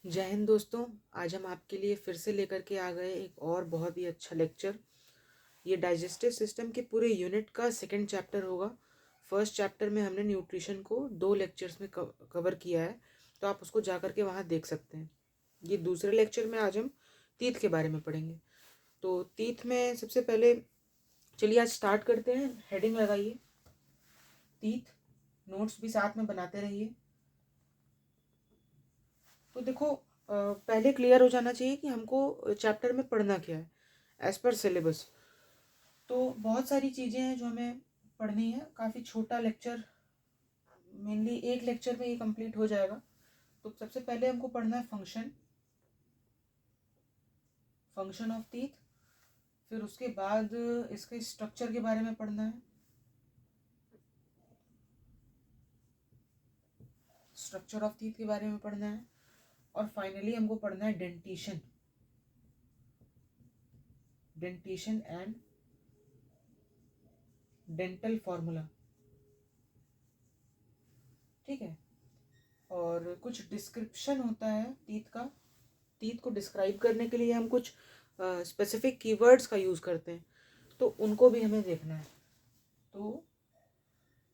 जय हिंद दोस्तों। आज हम आपके लिए फिर से लेकर के आ गए एक और बहुत ही अच्छा लेक्चर। ये डाइजेस्टिव सिस्टम के पूरे यूनिट का सेकंड चैप्टर होगा। फर्स्ट चैप्टर में हमने न्यूट्रिशन को 2 लेक्चर्स में कवर किया है, तो आप उसको जा कर के वहाँ देख सकते हैं। ये दूसरे लेक्चर में आज हम तीत के बारे में पढ़ेंगे। तो तीत में सबसे पहले चलिए आज स्टार्ट करते हैं। हेडिंग लगाइए तीत, नोट्स भी साथ में बनाते रहिए। तो देखो, पहले क्लियर हो जाना चाहिए कि हमको चैप्टर में पढ़ना क्या है एज पर सिलेबस। तो बहुत सारी चीज़ें हैं जो हमें पढ़नी है। काफ़ी छोटा लेक्चर, मेनली एक लेक्चर में ये कंप्लीट हो जाएगा। तो सबसे पहले हमको पढ़ना है फंक्शन ऑफ टीथ। फिर उसके बाद इसके स्ट्रक्चर के बारे में पढ़ना है, स्ट्रक्चर ऑफ टीथ के बारे में पढ़ना है। और फाइनली हमको पढ़ना है डेंटिशन एंड डेंटल फॉर्मूला। ठीक है। और कुछ डिस्क्रिप्शन होता है टीथ का। टीथ को डिस्क्राइब करने के लिए हम कुछ स्पेसिफिक कीवर्ड्स का यूज़ करते हैं, तो उनको भी हमें देखना है। तो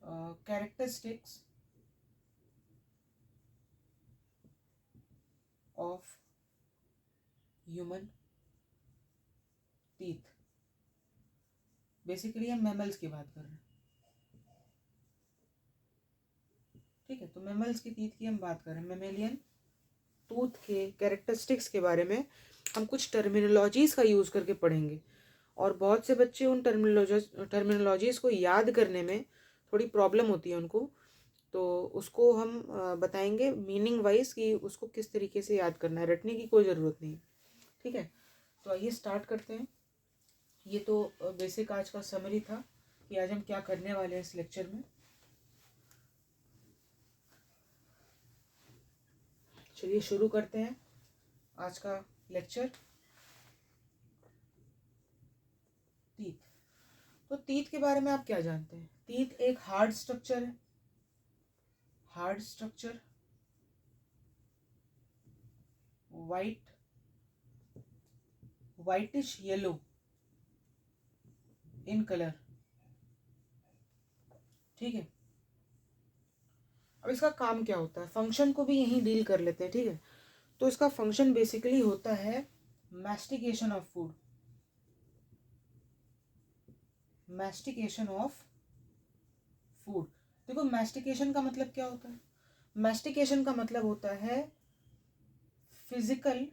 characteristics of human teeth, basically हम मैमल्स की बात कर रहे हैं। ठीक है, तो मैमल्स की टीथ की हम बात कर रहे हैं। मैमेलियन टूथ के कैरेक्टरिस्टिक्स के बारे में हम कुछ टर्मिनोलॉजीज का यूज़ करके पढ़ेंगे। और बहुत से बच्चे उन टर्मिनोलॉजीज को याद करने में थोड़ी प्रॉब्लम होती है उनको, तो उसको हम बताएंगे मीनिंग वाइज कि उसको किस तरीके से याद करना है। रटने की कोई ज़रूरत नहीं। ठीक है, तो आइए स्टार्ट करते हैं। ये तो बेसिक आज का समरी था कि आज हम क्या करने वाले हैं इस लेक्चर में। चलिए शुरू करते हैं आज का लेक्चर। तीत। तो तीत के बारे में आप क्या जानते हैं? तीत एक हार्ड स्ट्रक्चर है। Hard structure, whitish yellow in colour. ठीक है, अब इसका काम क्या होता है, फंक्शन को भी यहीं डील कर लेते हैं। ठीक है, तो इसका फंक्शन बेसिकली होता है mastication of food. Mastication of food. देखो, मैस्टिकेशन का मतलब क्या होता है? मैस्टिकेशन का मतलब होता है फिजिकल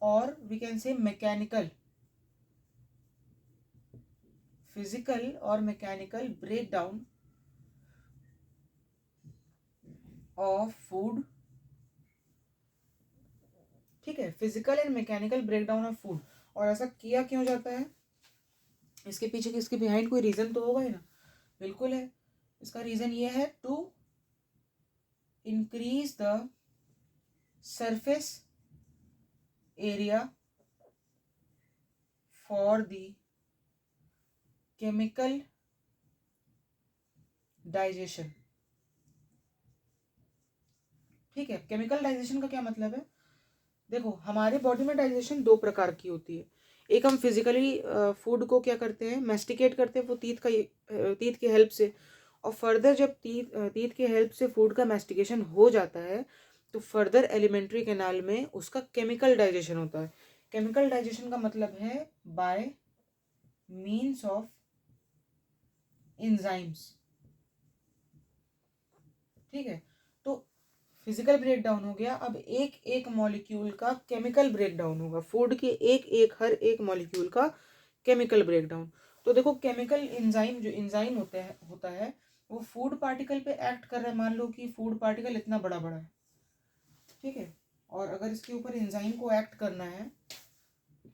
और we can say mechanical, physical और mechanical break down of food. ठीक है, physical and mechanical break down of food. और ऐसा किया क्यों जाता है? इसके पीछे, इसके बिहाइंड कोई रीजन तो होगा ही ना। बिल्कुल है। इसका रीजन ये है to increase the surface area for the chemical digestion. ठीक है, केमिकल डाइजेशन का क्या मतलब है? देखो, हमारे बॉडी में डाइजेशन 2 प्रकार की होती है। एक हम फिजिकली फूड को क्या करते हैं, मैस्टिकेट करते हैं, वो तीत की हेल्प से। और फर्दर जब तीत की हेल्प से फूड का मैस्टिकेशन हो जाता है, तो फर्दर एलिमेंट्री कैनाल में उसका केमिकल डाइजेशन होता है। केमिकल डाइजेशन का मतलब है बाय मीन्स ऑफ एंजाइम्स। ठीक है, तो फिजिकल ब्रेक डाउन हो गया। अब एक एक मॉलिक्यूल का केमिकल ब्रेक डाउन होगा। फूड के हर एक मॉलिक्यूल का केमिकल ब्रेक डाउन। तो देखो, केमिकल एंजाइम, जो एंजाइम होता है वो फूड पार्टिकल पे एक्ट कर रहा है। मान लो कि फूड पार्टिकल इतना बड़ा बड़ा है। ठीक है, और अगर इसके ऊपर एंजाइम को एक्ट करना है,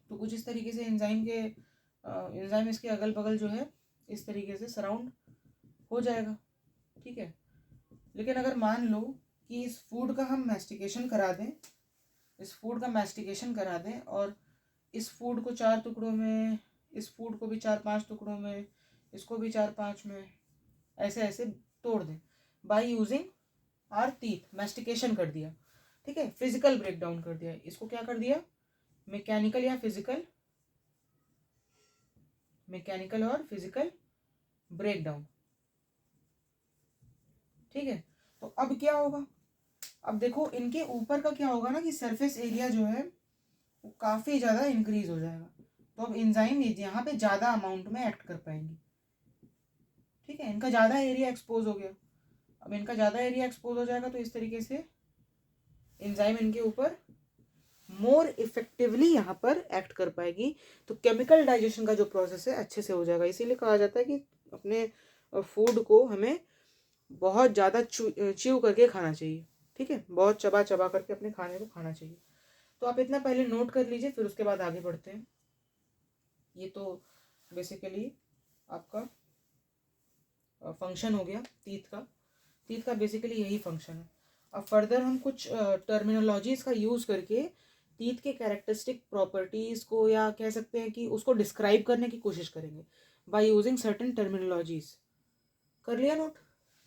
तो कुछ इस तरीके से एंजाइम इसके अगल बगल जो है इस तरीके से सराउंड हो जाएगा। ठीक है, लेकिन अगर मान लो कि इस फूड का मैस्टिकेशन करा दें और इस फूड को 4 टुकड़ों में, इस फूड को भी 4-5 टुकड़ों में, इसको भी 4-5 में, ऐसे ऐसे तोड़ दें by using are teeth, mastication कर दिया, ठीक है, फिजिकल ब्रेक डाउन कर दिया। इसको क्या कर दिया, मैकेनिकल या फिजिकल, मैकेनिकल और फिजिकल ब्रेक डाउन, ठीक है। तो अब क्या होगा, अब देखो इनके ऊपर का क्या होगा ना कि सरफेस एरिया जो है वो काफ़ी ज़्यादा इंक्रीज हो जाएगा। तो अब एंजाइम यहाँ पे ज़्यादा अमाउंट में एक्ट कर पाएंगी, ठीक है, इनका ज़्यादा एरिया एक्सपोज हो गया। अब इनका ज़्यादा एरिया एक्सपोज हो जाएगा तो इस तरीके से एंजाइम इनके ऊपर मोर इफेक्टिवली यहाँ पर एक्ट कर पाएगी। तो केमिकल डाइजेशन का जो प्रोसेस है अच्छे से हो जाएगा। इसीलिए कहा जाता है कि अपने फूड को हमें बहुत ज़्यादा च्यू करके खाना चाहिए, ठीक है, बहुत चबा चबा करके अपने खाने को खाना चाहिए। तो आप इतना पहले नोट कर लीजिए, फिर उसके बाद आगे बढ़ते हैं। ये तो बेसिकली आपका फंक्शन हो गया टीथ का। टीथ का बेसिकली यही फंक्शन है। अब फर्दर हम कुछ टर्मिनोलॉजीज का यूज़ करके टीथ के कैरेक्टरिस्टिक प्रॉपर्टीज़ को, या कह सकते हैं कि उसको डिस्क्राइब करने की कोशिश करेंगे बाय यूजिंग सर्टेन टर्मिनोलॉजीज। कर लिया नोट,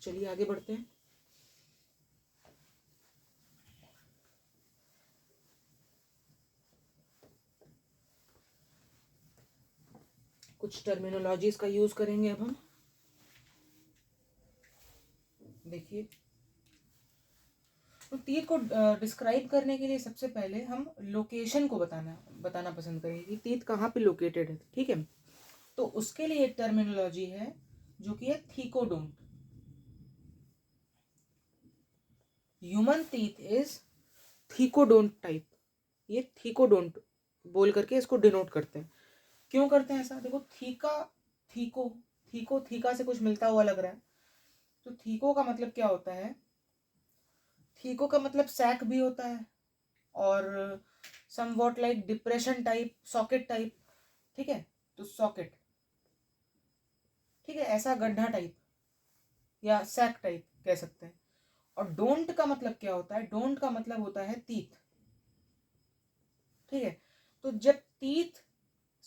चलिए आगे बढ़ते हैं। कुछ टर्मिनोलॉजीज का यूज़ करेंगे अब हम। देखिए, तो टीथ को डिस्क्राइब करने के लिए सबसे पहले हम लोकेशन को बताना पसंद करेंगे कि टीथ कहाँ पे लोकेटेड है, ठीक है। तो उसके लिए एक टर्मिनोलॉजी है जो कि है thecodont. Human teeth is thecodont type. ये थीकोडोंट बोल करके इसको डिनोट करते हैं। क्यों करते हैं ऐसा, देखो थीका, थीको, थीको थीका से कुछ मिलता हुआ लग रहा है। तो थीको का मतलब क्या होता है, थीको का मतलब सैक भी होता है, और somewhat like depression type, socket type, ठीक है। तो सॉकेट, ठीक है, ऐसा गड्ढा टाइप या सैक टाइप कह सकते हैं। और डोंट का मतलब क्या होता है, डोंट का मतलब होता है तीत, ठीक है। तो जब तीत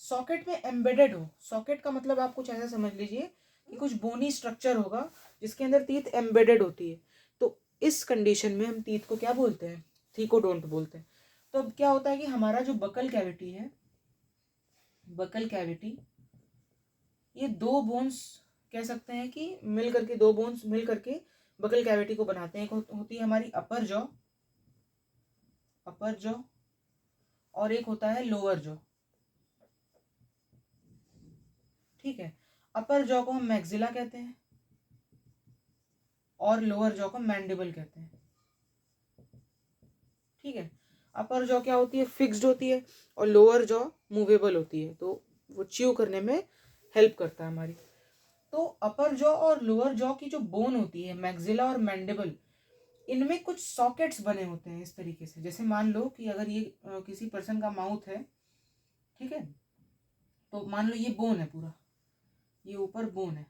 सॉकेट में एम्बेडेड हो, सॉकेट का मतलब आप कुछ ऐसा समझ लीजिए कि कुछ बोनी स्ट्रक्चर होगा जिसके अंदर तीत एम्बेडेड होती है। तो इस कंडीशन में हम तीत को क्या बोलते हैं, थीकोडोंट बोलते हैं। तो अब क्या होता है कि हमारा जो बकल कैविटी है, बकल कैविटी, ये दो बोन्स कह सकते हैं कि मिल करके, दो बोन्स मिल करके बकल कैविटी को बनाते हैं। एक होती है हमारी अपर जॉ, अपर जॉ, और एक होता है लोअर जॉ, ठीक है। अपर जॉ को हम मैक्सिला कहते हैं और लोअर जॉ को मैंडिबल कहते हैं, ठीक है। अपर जॉ क्या होती है, फिक्स्ड होती है, और लोअर जॉ मूवेबल होती है, तो वो च्यू करने में हेल्प करता है हमारी। तो अपर जॉ और लोअर जॉ की जो बोन होती है, मैक्सिला और मैंडिबल, इनमें कुछ सॉकेट्स बने होते हैं इस तरीके से। जैसे मान लो कि अगर ये किसी पर्सन का माउथ है, ठीक है, तो मान लो ये बोन है पूरा, ये ऊपर बोन है,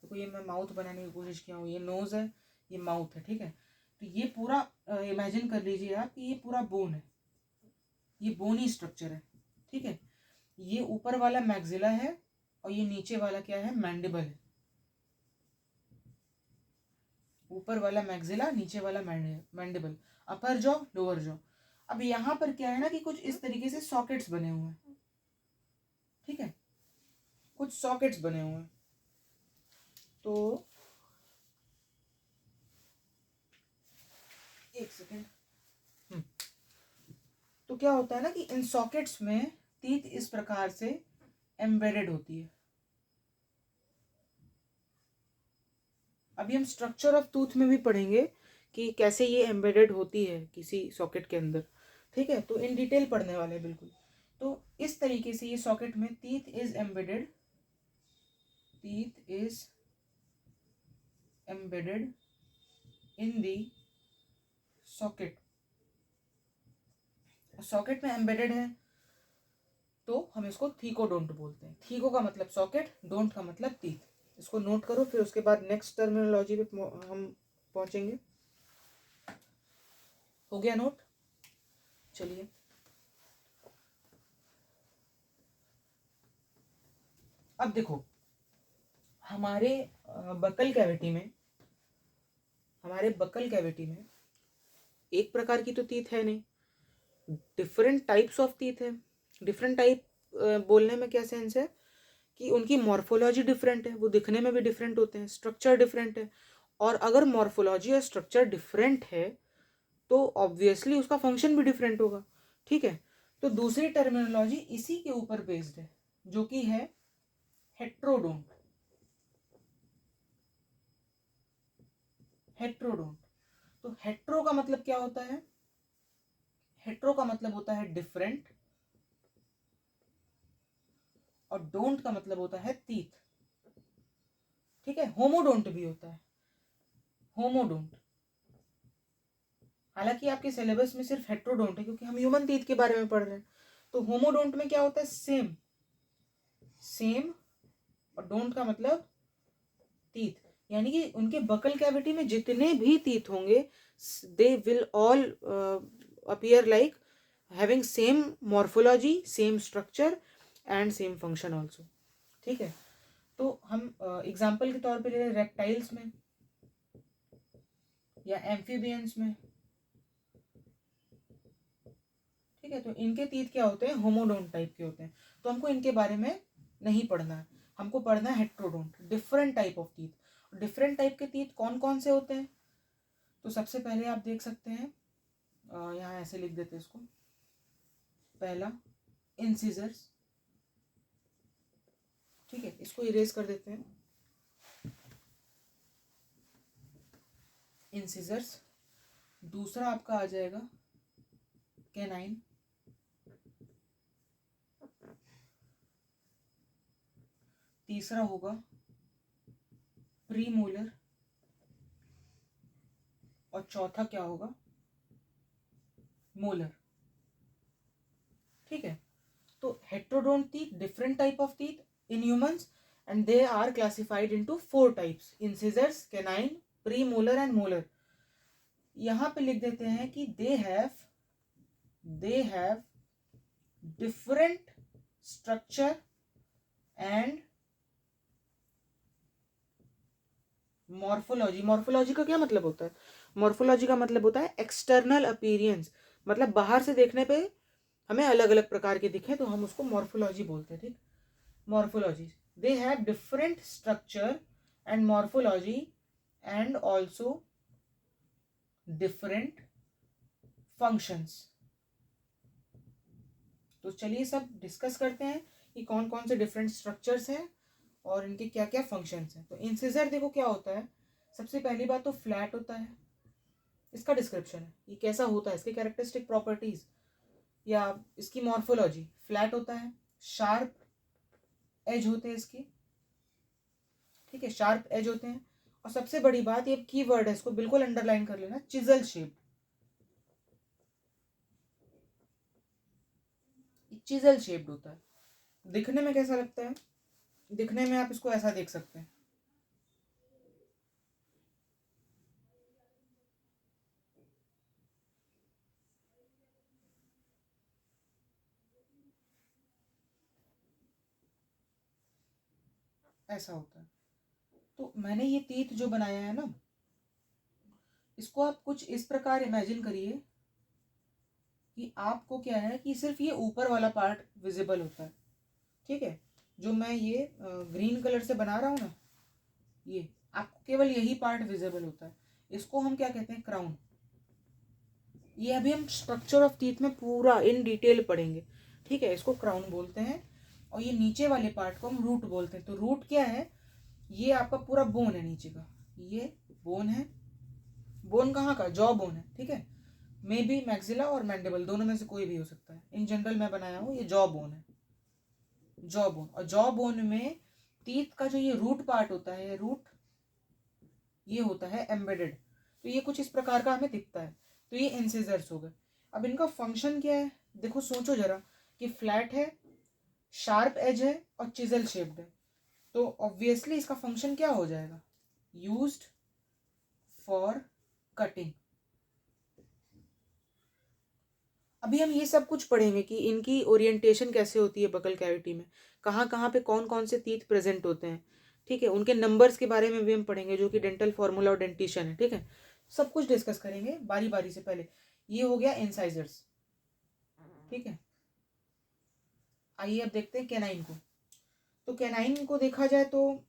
तो ये मैं माउथ बनाने की कोशिश किया हूँ, ये नोज है, ये माउथ है, ठीक है। तो ये पूरा इमेजिन कर लीजिए आप कि ये पूरा बोन है, ये बोनी स्ट्रक्चर है, ठीक है। ये ऊपर वाला मैक्सिला है और ये नीचे वाला क्या है, मैंडिबल है। ऊपर वाला मैक्सिला, नीचे वाला मैंडिबल, अपर जॉ, लोअर जॉ। अब यहाँ पर क्या है ना कि कुछ इस तरीके से सॉकेट्स बने हुए हैं, ठीक है, कुछ सॉकेट्स बने हुए हैं। तो एक सेकेंड, तो क्या होता है ना कि इन सॉकेट्स में टीथ इस प्रकार से एम्बेडेड होती है। अभी हम स्ट्रक्चर ऑफ टूथ में भी पढ़ेंगे कि कैसे ये एम्बेडेड होती है किसी सॉकेट के अंदर, ठीक है। तो इन डिटेल पढ़ने वाले हैं बिल्कुल। तो इस तरीके से ये सॉकेट में teeth is embedded, teeth is embedded in the socket. Socket में एम्बेडेड है तो हम इसको थीकोडोंट बोलते हैं। थीको का मतलब सॉकेट, डोंट का मतलब टीथ। इसको नोट करो, फिर उसके बाद नेक्स्ट टर्मिनोलॉजी पे हम पहुंचेंगे। हो गया नोट, चलिए अब देखो, हमारे बकल कैविटी में एक प्रकार की तो टीथ है नहीं, डिफरेंट टाइप्स ऑफ टीथ है। डिफरेंट टाइप बोलने में क्या सेंस है कि उनकी मॉर्फोलॉजी डिफरेंट है, वो दिखने में भी डिफरेंट होते हैं, स्ट्रक्चर डिफरेंट है। और अगर मॉर्फोलॉजी और स्ट्रक्चर डिफरेंट है तो ऑब्वियसली उसका फंक्शन भी डिफरेंट होगा। ठीक है, तो दूसरी टर्मिनोलॉजी इसी के ऊपर बेस्ड है जो कि है हेट्रोडोंट। तो हेट्रो का मतलब क्या होता है? हेट्रो का मतलब होता है डिफरेंट, और डोंट का मतलब होता है तीत। ठीक है, होमोडोंट भी होता है, होमोडोंट। हालांकि आपके सिलेबस में सिर्फ हेट्रोडोंट है क्योंकि हम ह्यूमन टीथ के बारे में पढ़ रहे हैं। तो होमोडोंट में क्या होता है? सेम, और डोंट का मतलब टीथ, यानी कि उनके बकल कैविटी में जितने भी टीथ होंगे they will all appear like having same morphology, same structure and same function also. ठीक है, तो हम एग्जाम्पल के तौर पे ले रहे रेप्टाइल्स में या एम्फीबियंस में। ठीक है, तो इनके टीथ क्या होते हैं? होमोडोंट टाइप के होते हैं। तो हमको इनके बारे में नहीं पढ़ना है, हमको पढ़ना है heterodont, different type of teeth. Different type के टीथ कौन कौन से होते हैं? तो सबसे पहले आप देख सकते हैं, यहाँ ऐसे लिख देते हैं इसको। पहला इंसिजर्स, ठीक है, इसको इरेज कर देते हैं, इंसिजर्स। दूसरा आपका आ जाएगा कैनाइन, तीसरा होगा प्रीमोलर, और चौथा क्या होगा? मोलर। ठीक है, तो heterodont teeth, different type of teeth in humans, and they are classified into 4 types: incisors, canine, premolar and molar. यहां पे लिख देते हैं कि they have different structure and morphology. Morphology का क्या मतलब होता है? मॉर्फोलॉजी का मतलब होता है एक्सटर्नल अपीयरेंस, मतलब बाहर से देखने पे हमें अलग अलग प्रकार के दिखे तो हम उसको मॉर्फोलॉजी बोलते हैं। ठीक, morphology, they have different structure and morphology and also different functions. तो चलिए सब डिस्कस करते हैं कि कौन कौन से डिफरेंट स्ट्रक्चर्स हैं और इनके क्या क्या फंक्शंस हैं। तो इंसिजर देखो क्या होता है। सबसे पहली बात तो फ्लैट होता है, इसका डिस्क्रिप्शन है, ये कैसा होता है, इसके कैरेक्टरिस्टिक प्रॉपर्टीज या इसकी मॉर्फोलॉजी। फ्लैट होता है, शार्प एज होते हैं इसकी, ठीक है, शार्प एज होते हैं। और सबसे बड़ी बात, ये की वर्ड है, इसको बिल्कुल अंडरलाइन कर लेना, चिजल शेप। चिजल शेप्ड होता है। दिखने में कैसा लगता है? दिखने में आप इसको ऐसा देख सकते हैं, ऐसा होता है। तो मैंने ये तीत जो बनाया है ना, इसको आप कुछ इस प्रकार इमेजिन करिए कि आपको क्या है कि सिर्फ ये ऊपर वाला पार्ट विजिबल होता है। ठीक है, जो मैं ये ग्रीन कलर से बना रहा हूँ ना, ये आपको केवल यही पार्ट विजिबल होता है। इसको हम क्या कहते हैं? क्राउन। ये अभी हम स्ट्रक्चर ऑफ टीथ में पूरा इन डिटेल पढ़ेंगे। ठीक है, इसको क्राउन बोलते हैं। और ये नीचे वाले पार्ट को हम रूट बोलते हैं। तो रूट क्या है? ये आपका पूरा बोन है नीचे का, ये बोन है। बोन कहाँ का? जॉ बोन है। ठीक है, मे बी मैक्सिला और मैंडिबल, दोनों में से कोई भी हो सकता है। इन जनरल मैं बनाया हूँ, ये जॉ बोन है, जॉ बोन। और जॉ बोन में टीथ का जो ये रूट पार्ट होता है, रूट ये होता है एम्बेडेड। तो ये कुछ इस प्रकार का हमें दिखता है। तो ये इंसिजर्स हो गए। अब इनका फंक्शन क्या है? देखो सोचो जरा कि फ्लैट है, शार्प एज है और चिजल शेप्ड है। तो ऑब्वियसली इसका फंक्शन क्या हो जाएगा? Used for cutting. अभी हम ये सब कुछ पढ़ेंगे कि इनकी ओरिएंटेशन कैसे होती है बकल कैविटी में, कहाँ कहाँ पे कौन कौन से टीथ प्रेजेंट होते हैं। ठीक है, उनके नंबर्स के बारे में भी हम पढ़ेंगे जो कि डेंटल फॉर्मूला और डेंटिशन है। ठीक है, सब कुछ डिस्कस करेंगे बारी बारी से। पहले ये हो गया इंसाइजर्स। ठीक है, आइए अब देखते हैं कैनाइन को। तो कैनाइन को देखा जाए तो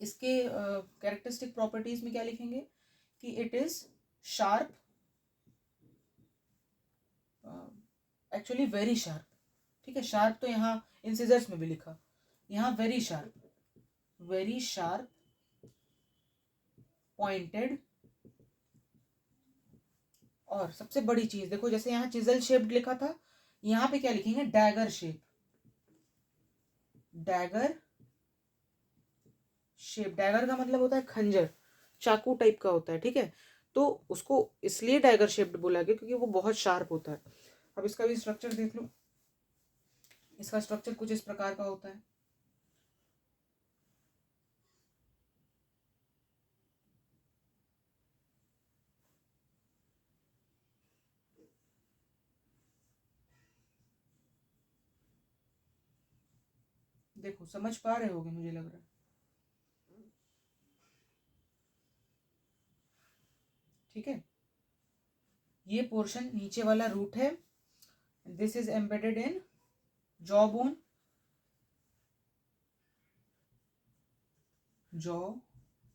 इसके कैरेक्टरिस्टिक प्रॉपर्टीज में क्या लिखेंगे कि it is sharp, actually very sharp. ठीक है, शार्प तो यहाँ इंसिजर्स में भी लिखा, यहाँ वेरी शार्प पॉइंटेड, और सबसे बड़ी चीज देखो, जैसे यहाँ चिजल शेप्ड लिखा था, यहाँ पे क्या लिखेंगे, डैगर शेप। डैगर का मतलब होता है खंजर, चाकू टाइप का होता है। ठीक है, तो उसको इसलिए डैगर शेप्ड बोला गया क्योंकि वो बहुत शार्प होता है। अब इसका भी स्ट्रक्चर देख लो। इसका स्ट्रक्चर कुछ इस प्रकार का होता है। देखो, समझ पा रहे होगे मुझे लग रहा है। ठीक है, ये पोर्शन नीचे वाला रूट है, this is embedded in jaw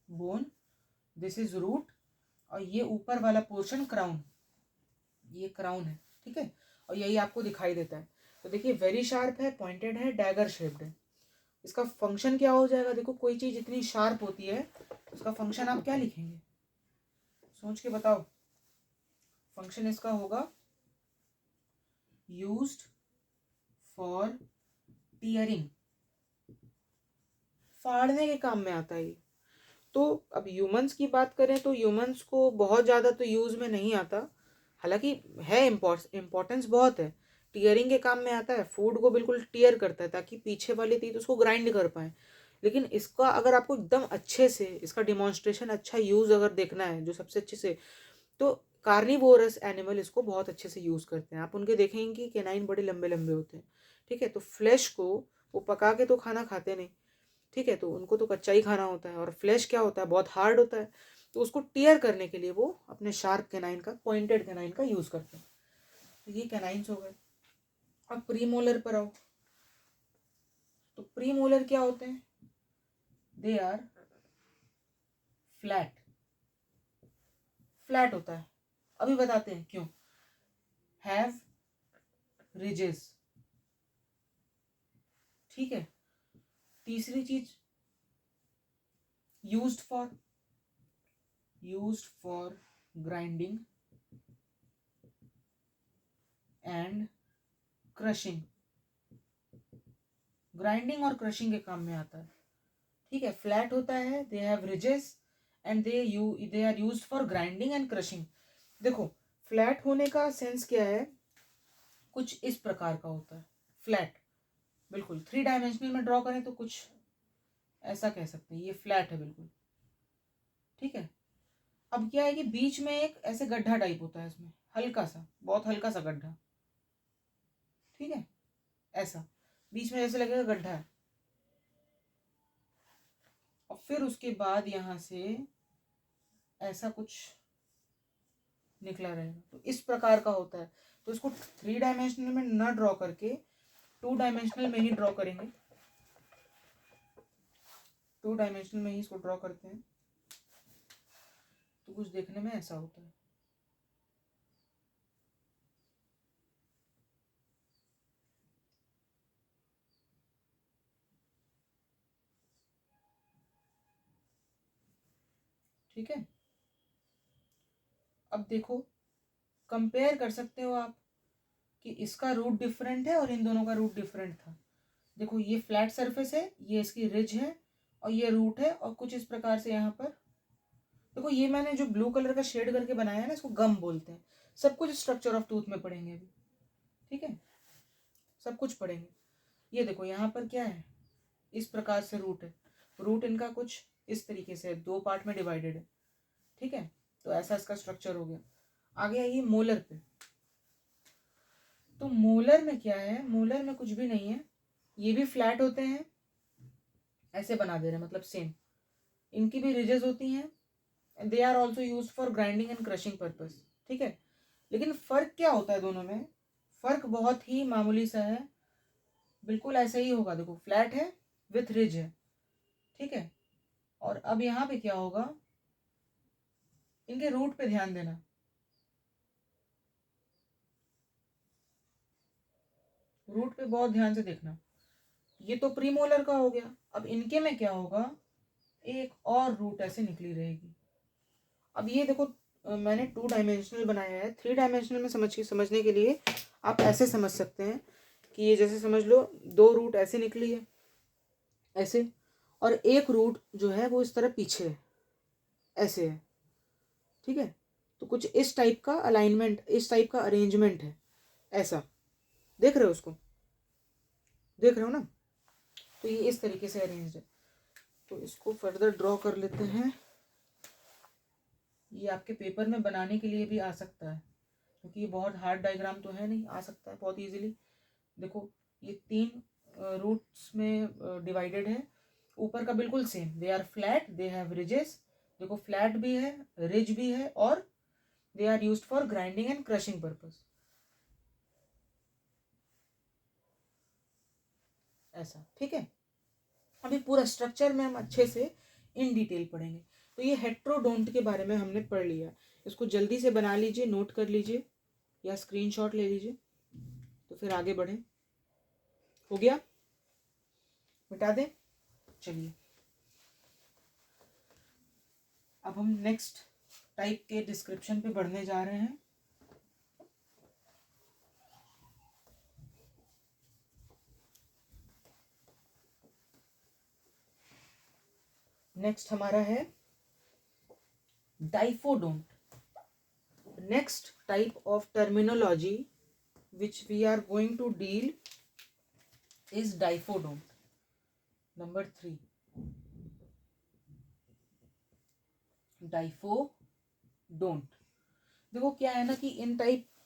bone, this is root, और ये ऊपर वाला पोर्शन क्राउन, ये क्राउन है। ठीक है, और यही आपको दिखाई देता है। तो देखिए, वेरी शार्प है, पॉइंटेड है, डैगर शेप्ड है। इसका फंक्शन क्या हो जाएगा, देखो कोई चीज इतनी शार्प होती है उसका फंक्शन आप क्या लिखेंगे, सोच के बताओ। फंक्शन इसका होगा यूज्ड फॉर टीयरिंग, फाड़ने के काम में आता है ये। तो अब ह्यूमंस की बात करें तो ह्यूमंस को बहुत ज़्यादा तो यूज़ में नहीं आता, हालांकि है इम्पोर्टेंस बहुत है। टीयरिंग के काम में आता है, फूड को बिल्कुल टीयर करता है ताकि पीछे वाली टीथ उसको ग्राइंड कर पाए। लेकिन इसका अगर आपको एकदम अच्छे से इसका डिमॉन्स्ट्रेशन, अच्छा यूज़ अगर देखना है जो सबसे अच्छे से, तो कार्निवोरस एनिमल इसको बहुत अच्छे से यूज़ करते हैं। आप उनके देखेंगे कि कैनाइन बड़े लंबे लंबे होते हैं। ठीक है, तो फ्लैश को वो पका के तो खाना खाते नहीं। ठीक है, तो उनको तो कच्चा ही खाना होता है, और फ्लैश क्या होता है, बहुत हार्ड होता है। तो उसको टीयर करने के लिए वो अपने शार्प कैनाइन का, पॉइंटेड कैनाइन का यूज़ करते हैं। तो ये कैनाइन्स हो गए। अब प्रीमोलर पर आओ। तो प्रीमोलर क्या होते हैं, दे आर फ्लैट, फ्लैट होता है। अभी बताते हैं क्यों। Have ridges. ठीक है, तीसरी चीज used for grinding and crushing, grinding और क्रशिंग के काम में आता है। ठीक है, फ्लैट होता है, they have ridges and they are used for grinding and crushing. देखो, फ्लैट होने का सेंस क्या है, कुछ इस प्रकार का होता है फ्लैट, बिल्कुल 3 डायमेंशनल में ड्रॉ करें तो कुछ ऐसा कह सकते हैं, ये फ्लैट है बिल्कुल। ठीक है, अब क्या है कि बीच में एक ऐसे गड्ढा टाइप होता है इसमें, हल्का सा, बहुत हल्का सा गड्ढा। ठीक है, ऐसा बीच में जैसे लगेगा गड्ढा है, और फिर उसके बाद यहाँ से ऐसा कुछ निकला रहेगा, तो इस प्रकार का होता है। तो इसको 3 डायमेंशनल में न ड्रॉ करके 2 डायमेंशनल में ही ड्रॉ करेंगे, 2 डायमेंशनल में ही इसको ड्रॉ करते हैं, तो कुछ देखने में ऐसा होता है। ठीक है, अब देखो, कंपेयर कर सकते हो आप कि इसका रूट डिफरेंट है और इन दोनों का रूट डिफरेंट था। देखो, ये फ्लैट सरफेस है, ये इसकी रिज है, और ये रूट है, और कुछ इस प्रकार से यहाँ पर देखो, ये मैंने जो ब्लू कलर का शेड करके बनाया है ना, इसको गम बोलते हैं। सब कुछ स्ट्रक्चर ऑफ टूथ में पढ़ेंगे अभी। ठीक है, सब कुछ पढ़ेंगे। ये देखो, यहाँ पर क्या है, इस प्रकार से रूट है, रूट इनका कुछ इस तरीके से 2 पार्ट में डिवाइडेड है। ठीक है, तो ऐसा इसका स्ट्रक्चर हो गया। आगे आइए मोलर पे। तो मोलर में क्या है, मोलर में कुछ भी नहीं है, ये भी फ्लैट होते हैं, ऐसे बना दे रहे हैं, मतलब सेम। इनकी भी रिजेस होती हैं, they are also use for grinding and crushing purpose, ठीक है। लेकिन फ़र्क क्या होता है दोनों में? फ़र्क बहुत ही मामूली सा है, बिल्कुल ऐसे ही होगा। देखो फ्लैट है विथ रिज है, ठीक है। और अब यहाँ पे क्या होगा, इनके रूट पे ध्यान देना। रूट पे बहुत ध्यान से देखना। ये तो प्रीमोलर का हो गया। अब इनके में क्या होगा, एक और रूट ऐसे निकली रहेगी। अब ये देखो मैंने 2 डायमेंशनल बनाया है। 3 डायमेंशनल में समझने के लिए आप ऐसे समझ सकते हैं कि ये जैसे समझ लो 2 रूट ऐसे निकली है, ऐसे, और एक रूट जो है वो इस तरह पीछे है, ऐसे है, ठीक है। तो कुछ इस टाइप का अलाइनमेंट, इस टाइप का अरेंजमेंट है, ऐसा। देख रहे हो उसको, देख रहे हो ना? तो ये इस तरीके से अरेंज्ड है। तो इसको फर्दर ड्रॉ कर लेते हैं। ये आपके पेपर में बनाने के लिए भी आ सकता है, क्योंकि ये बहुत हार्ड डायग्राम तो है नहीं, आ सकता है बहुत इजीली। देखो ये 3 रूट्स में डिवाइडेड है। ऊपर का बिल्कुल same, they are flat, they have ridges. देखो फ्लैट भी है, रिज भी है, और they are used for grinding and crushing purpose, ऐसा, ठीक है। अभी पूरा स्ट्रक्चर में हम अच्छे से इन डिटेल पढ़ेंगे। तो ये हेट्रोडोंट के बारे में हमने पढ़ लिया। इसको जल्दी से बना लीजिए, नोट कर लीजिए या स्क्रीनशॉट ले लीजिए, तो फिर आगे बढ़ें। हो गया? मिटा दें? चलिए अब हम नेक्स्ट टाइप के डिस्क्रिप्शन पे बढ़ने जा रहे हैं। नेक्स्ट हमारा है diphyodont. Next type of terminology which we are going to deal is diphodont. Number 3, diphyodont. देखो क्या है ना कि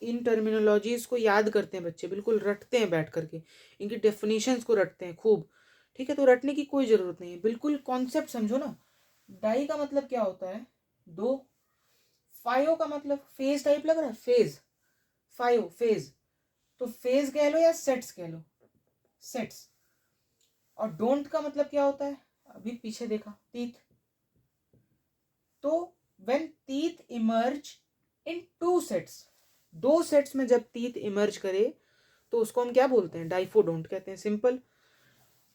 इन टर्मिनोलॉजीज को याद करते हैं बच्चे, बिल्कुल रटते हैं बैठ करके, इनकी डेफिनेशंस को रटते हैं खूब, ठीक है। तो रटने की कोई ज़रूरत नहीं है, बिल्कुल कॉन्सेप्ट समझो ना। डाई का मतलब क्या होता है? 2। फायो का मतलब फेज टाइप लग रहा है, फेज, फायो फेज, तो फेज कह लो या सेट्स कह लो, सेट्स। और डोंट का मतलब क्या होता है? अभी पीछे देखा, टीथ। तो when teeth emerge in 2 sets, 2 sets में जब टीथ इमर्ज करे तो उसको हम क्या बोलते हैं? डाइफोडोंट कहते हैं, सिंपल।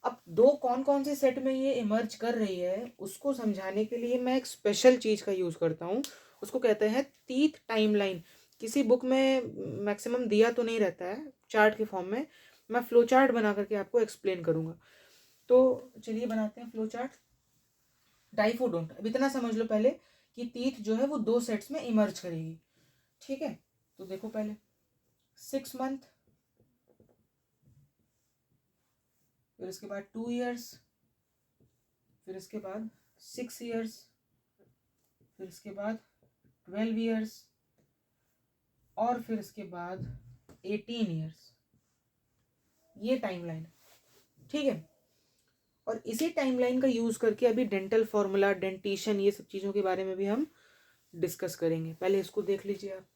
अब 2 कौन कौन से सेट में ये इमर्ज कर रही है उसको समझाने के लिए मैं एक स्पेशल चीज का यूज करता हूँ, उसको कहते हैं टीथ टाइमलाइन। किसी बुक में मैक्सिमम दिया तो नहीं रहता है चार्ट के फॉर्म में, मैं फ्लो चार्ट बना करके आपको एक्सप्लेन करूंगा। तो चलिए बनाते हैं फ्लो चार्ट। डाइफोडोंट, अब इतना समझ लो पहले कि टीथ जो है वो 2 सेट्स में इमर्ज करेगी, ठीक है। तो देखो पहले 6 मंथ, फिर इसके बाद 2 इयर्स, फिर इसके बाद 6 इयर्स, फिर इसके बाद 12 इयर्स, और फिर इसके बाद 18 इयर्स। ये टाइमलाइन, ठीक है। और इसी टाइमलाइन का यूज करके अभी डेंटल फॉर्मूला, डेंटिशन, ये सब चीज़ों के बारे में भी हम डिस्कस करेंगे। पहले इसको देख लीजिए आप।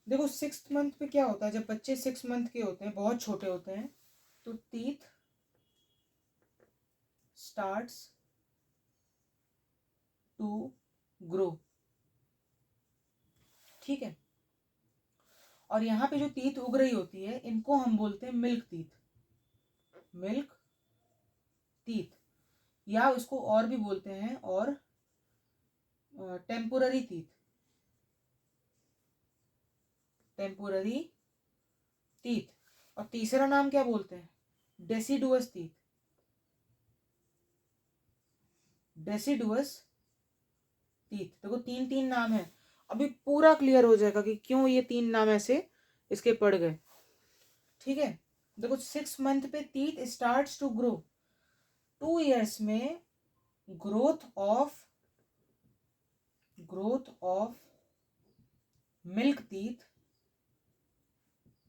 देखो 6th मंथ पे क्या होता है, जब बच्चे 6 मंथ के होते हैं, बहुत छोटे होते हैं, तो टीथ स्टार्ट्स टू ग्रो, ठीक है। और यहाँ पे जो टीथ उग रही होती है इनको हम बोलते हैं मिल्क टीथ, मिल्क टीथ, या उसको और भी बोलते हैं और टेम्पोररी टीथ, टेम्पोररी टीथ। और तीसरा नाम क्या बोलते हैं? Deciduous teeth, deciduous teeth. देखो 3 नाम है। अभी पूरा क्लियर हो जाएगा कि क्यों ये 3 नाम ऐसे इसके पड़ गए, ठीक है। देखो 6 मंथ पे teeth starts to grow, 2 years में growth of milk teeth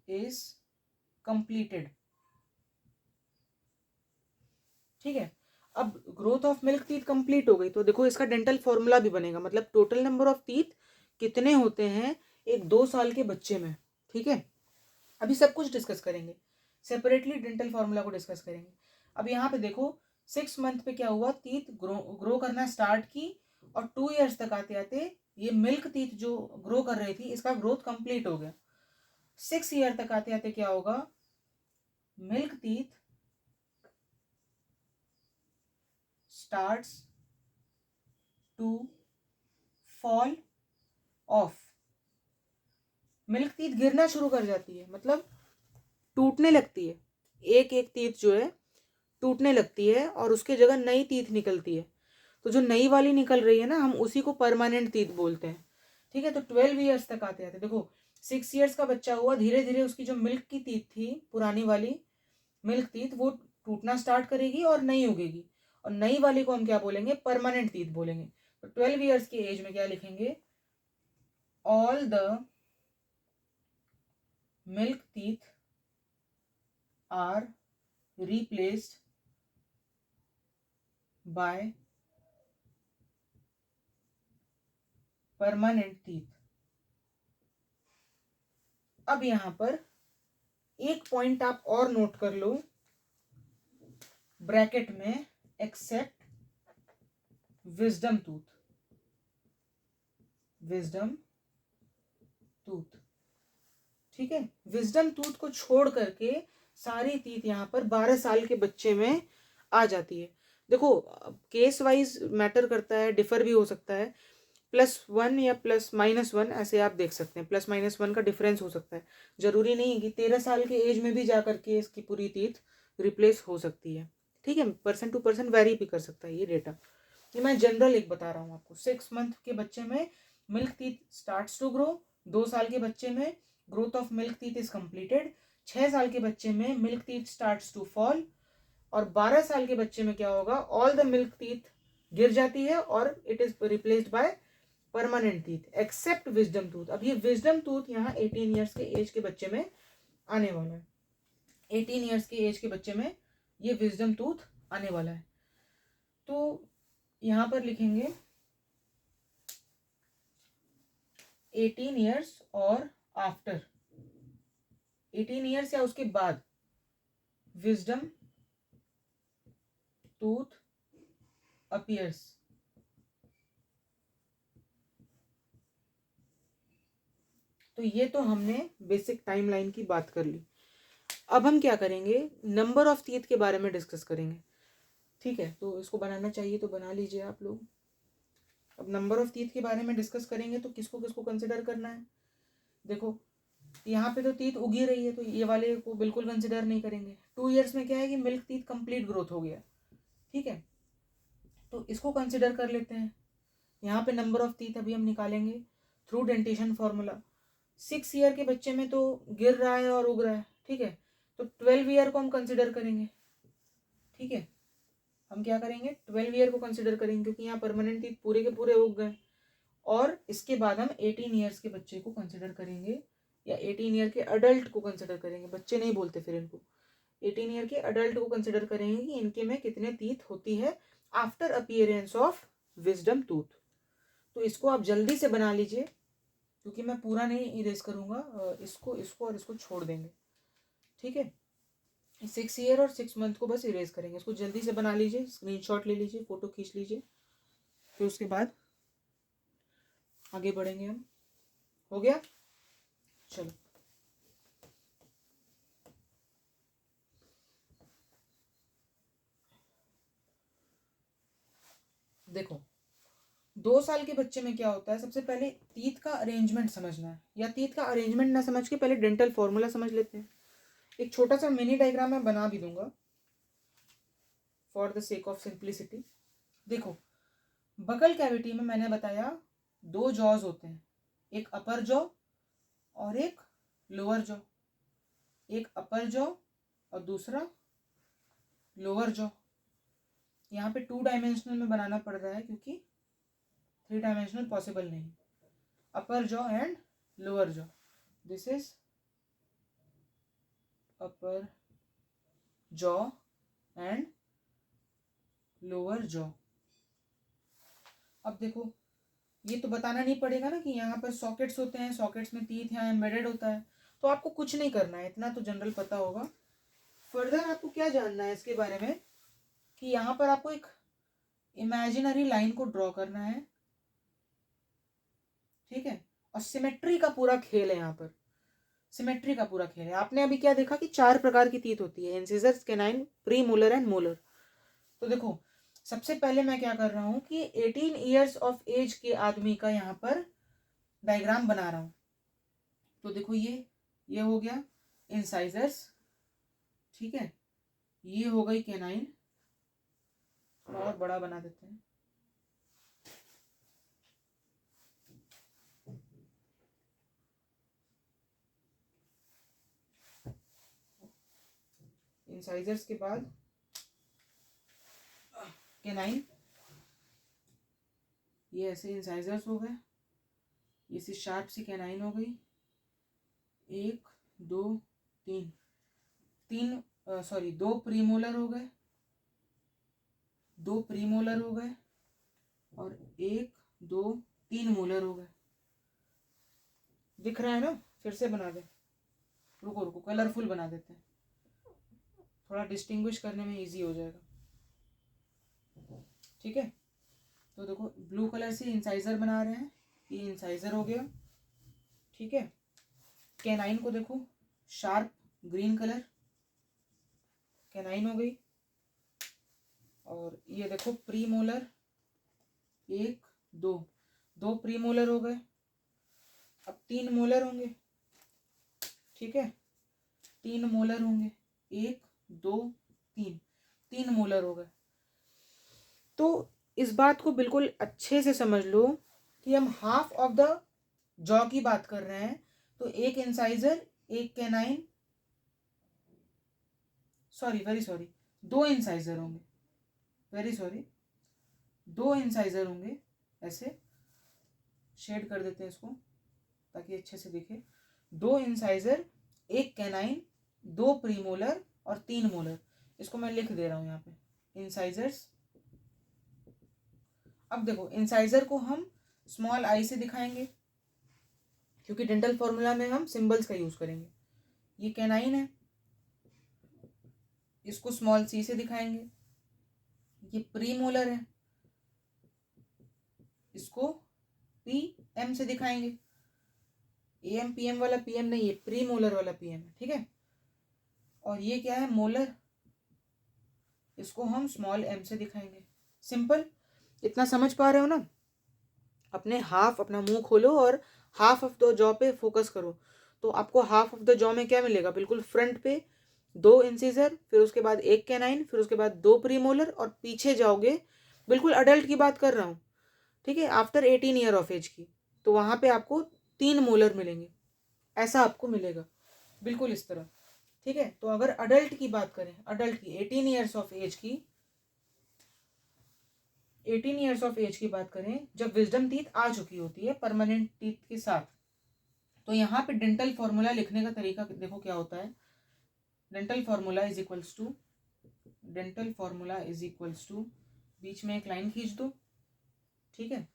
is completed, ठीक है। अब growth of milk teeth complete हो गई तो देखो इसका डेंटल फॉर्मूला भी बनेगा, मतलब टोटल नंबर ऑफ टीथ कितने होते हैं एक 2 साल के बच्चे में। ठीक है, अभी सब कुछ डिस्कस करेंगे, सेपरेटली डेंटल फॉर्मूला को डिस्कस करेंगे। अब यहाँ पे देखो 6 मंथ पे क्या हुआ, टीथ ग्रो करना स्टार्ट की और 2 इयर्स तक आते आते ये मिल्क टीथ जो ग्रो कर रही थी इसका ग्रोथ कंप्लीट हो गया। 6 ईयर तक आते आते क्या होगा, milk teeth starts to fall off, milk teeth गिरना शुरू कर जाती है, मतलब टूटने लगती है, एक एक टीथ जो है टूटने लगती है और उसके जगह नई टीथ निकलती है। तो जो नई वाली निकल रही है ना, हम उसी को परमानेंट टीथ बोलते हैं। ठीक है, तो 12 इयर्स तक आते आते देखो 6 इयर्स का बच्चा हुआ, धीरे धीरे उसकी जो मिल्क की टीथ थी, पुरानी वाली मिल्क टीथ, वो टूटना स्टार्ट करेगी और नई उगेगी, और नई वाली को हम क्या बोलेंगे, परमानेंट टीथ बोलेंगे। तो 12 इयर्स की एज में क्या लिखेंगे, all the milk teeth are replaced by permanent teeth. अब यहां पर एक पॉइंट आप और नोट कर लो, ब्रैकेट में, except wisdom tooth, wisdom tooth. ठीक है, विजडम टूथ को छोड़ करके सारी टीथ यहाँ पर 12 साल के बच्चे में आ जाती है। देखो केस वाइज मैटर करता है, डिफर भी हो सकता है, +1 या +-1 ऐसे आप देख सकते हैं, +-1 का डिफरेंस हो सकता है। जरूरी नहीं है कि 13 साल के एज में भी जा करके इसकी पूरी टीथ रिप्लेस हो सकती है। ठीक है, पर्सन टू पर्सन वेरी भी कर सकता है ये डेटा, ये मैं जनरल एक बता रहा हूँ आपको। 6 मंथ के बच्चे में milk teeth starts to grow, 2 साल के बच्चे में growth of milk teeth is completed, 6 साल के बच्चे में milk teeth starts to fall, और 12 साल के बच्चे में क्या होगा, ऑल द मिल्क टीथ गिर जाती है और it is replaced by permanent teeth except wisdom tooth. अब ये विजडम टूथ यहाँ 18 ईयर्स के एज के बच्चे में आने वाला है, 18 ईयर्स के एज के बच्चे में ये विजडम टूथ आने वाला है। तो यहाँ पर लिखेंगे 18 ईयर्स और आफ्टर, 18 ईयर्स या उसके बाद विजडम टूथ अपीयर्स। तो ये तो हमने बेसिक टाइमलाइन की बात कर ली। अब हम क्या करेंगे, नंबर ऑफ टीथ के बारे में डिस्कस करेंगे। ठीक है, तो इसको बनाना चाहिए तो बना लीजिए आप लोग। अब नंबर ऑफ टीथ के बारे में डिस्कस करेंगे तो किसको किसको कंसिडर करना है। देखो यहाँ पे तो टीथ उगी रही है तो ये वाले को बिल्कुल कंसिडर नहीं करेंगे। 2 इयर्स में क्या है कि मिल्क टीथ कंप्लीट ग्रोथ हो गया। ठीक है, तो इसको कंसिडर कर लेते हैं। यहाँ पे नंबर ऑफ टीथ अभी हम निकालेंगे थ्रू डेंटेशन फॉर्मूला। 6 ईयर के बच्चे में तो गिर रहा है और उग रहा है। ठीक है, तो 12 ईयर को हम कंसिडर करेंगे। ठीक है, हम क्या करेंगे, 12 ईयर को कंसिडर करेंगे क्योंकि यहाँ परमानेंट टीथ पूरे के पूरे उग गए। और इसके बाद हम 18 ईयर्स के बच्चे को कंसिडर करेंगे, या 18 ईयर के अडल्ट को कंसिडर करेंगे, बच्चे नहीं बोलते फिर इनको, 18 ईयर के अडल्ट को कंसिडर करेंगे कि इनके में कितने टीथ होती है after appearance of wisdom tooth. तो इसको आप जल्दी से बना लीजिए क्योंकि मैं पूरा नहीं इरेज करूंगा, इसको इसको और इसको छोड़ देंगे। ठीक है, 6 ईयर और 6 मंथ को बस इरेज करेंगे। इसको जल्दी से बना लीजिए, स्क्रीनशॉट ले लीजिए, फोटो खींच लीजिए, फिर उसके बाद आगे बढ़ेंगे हम। हो गया, चलो। देखो 2 साल के बच्चे में क्या होता है, सबसे पहले टीथ का अरेंजमेंट समझना है, या टीथ का अरेंजमेंट ना समझ के पहले डेंटल फॉर्मूला समझ लेते हैं। एक छोटा सा मिनी डायग्राम मैं बना भी दूंगा for the sake of simplicity. देखो बकल कैविटी में मैंने बताया 2 जॉज होते हैं, एक अपर जॉ और एक लोअर जॉ, एक अपर जॉ और दूसरा लोअर जॉ। यहाँ पे 2 डायमेंशनल में बनाना पड़ रहा है क्योंकि 3 डायमेंशनल पॉसिबल नहीं। अपर jaw and lower jaw, this is upper jaw and lower jaw. अब देखो ये तो बताना नहीं पड़ेगा ना कि यहाँ पर सॉकेट्स होते हैं, सॉकेट्स में टीथ यहाँ एम्बेडेड होता है, तो आपको कुछ नहीं करना है, इतना तो जनरल पता होगा। फर्दर आपको क्या जानना है इसके बारे में कि यहाँ पर आपको एक इमेजिनरी लाइन को ड्रॉ करना है, ठीक है। और सिमेट्री का पूरा खेल है, यहाँ पर सिमेट्री का पूरा खेल है। आपने अभी क्या देखा कि 4 प्रकार की टीथ होती है, incisors, canine, pre molar and molar. तो देखो सबसे पहले मैं क्या कर रहा हूँ कि 18 ईयर्स ऑफ एज के आदमी का यहाँ पर डायग्राम बना रहा हूँ। तो देखो ये हो गया इंसाइजर्स, ठीक है, ये हो गई कैनाइन, थोड़ा और बड़ा बना देते हैं, इंसाइजर्स के बाद कैनाइन, ये ऐसे इंसाइजर्स हो गए, ये सी शार्प सी कैनाइन हो गई, 1 2 3 सॉरी 2 प्रीमोलर हो गए, 2 प्रीमोलर हो गए, और 1 2 3 मोलर हो गए। दिख रहा है ना? फिर से बना दे, रुको रुको कलरफुल बना देते हैं, थोड़ा डिस्टिंग्विश करने में इजी हो जाएगा, ठीक है। तो देखो ब्लू कलर से इंसाइजर बना रहे हैं, ये इंसाइजर हो गया, ठीक है। कैनाइन को देखो शार्प ग्रीन कलर, कैनाइन हो गई। और ये देखो प्री मोलर, 1 2 प्री मोलर हो गए, अब 3 मोलर होंगे, ठीक है, 3 मोलर होंगे, 1 2 3 मोलर हो गए। तो इस बात को बिल्कुल अच्छे से समझ लो कि हम हाफ ऑफ द जॉ की बात कर रहे हैं, तो एक इंसाइजर, एक कैनाइन, वेरी सॉरी 2 इंसाइजर होंगे, वेरी सॉरी 2 इंसाइजर होंगे, ऐसे शेड कर देते हैं इसको ताकि अच्छे से दिखे, 2 इंसाइजर, 1 कैनाइन, 2 प्रीमोलर और 3 मोलर। इसको मैं लिख दे रहा हूं यहाँ पे, इंसाइजर्स। अब देखो इंसाइजर को हम स्मॉल आई से दिखाएंगे क्योंकि डेंटल फॉर्मूला में हम सिंबल्स का यूज करेंगे। ये कैनाइन है, इसको स्मॉल सी से दिखाएंगे। ये प्रीमोलर है, इसको पी एम से दिखाएंगे। एम पी एम वाला पी एम नहीं, ये प्रीमोलर वाला पी एम है, ठीक है। और ये क्या है, मोलर, इसको हम स्मॉल एम से दिखाएंगे। सिंपल, इतना समझ पा रहे हो ना? अपने हाफ अपना मुंह खोलो और हाफ ऑफ द जॉ पे फोकस करो, तो आपको हाफ ऑफ द जॉ में क्या मिलेगा, बिल्कुल फ्रंट पे 2 इंसिजर, फिर उसके बाद 1 कैनाइन, फिर उसके बाद 2 प्रीमोलर, और पीछे जाओगे, बिल्कुल अडल्ट की बात कर रहा हूँ, ठीक है, आफ्टर 18 ईयर ऑफ एज की, तो वहां पे आपको 3 मोलर मिलेंगे, ऐसा आपको मिलेगा, बिल्कुल इस तरह, ठीक है। तो अगर अडल्ट की बात करें, अडल्ट की 18 ईयर्स ऑफ एज की, 18 ईयर्स ऑफ एज की बात करें, जब विजडम टीथ आ चुकी होती है परमानेंट टीथ के साथ, तो यहाँ पे डेंटल फॉर्मूला लिखने का तरीका देखो क्या होता है। Dental formula is equals to, dental formula is equals to, बीच में एक लाइन खींच दो, ठीक है।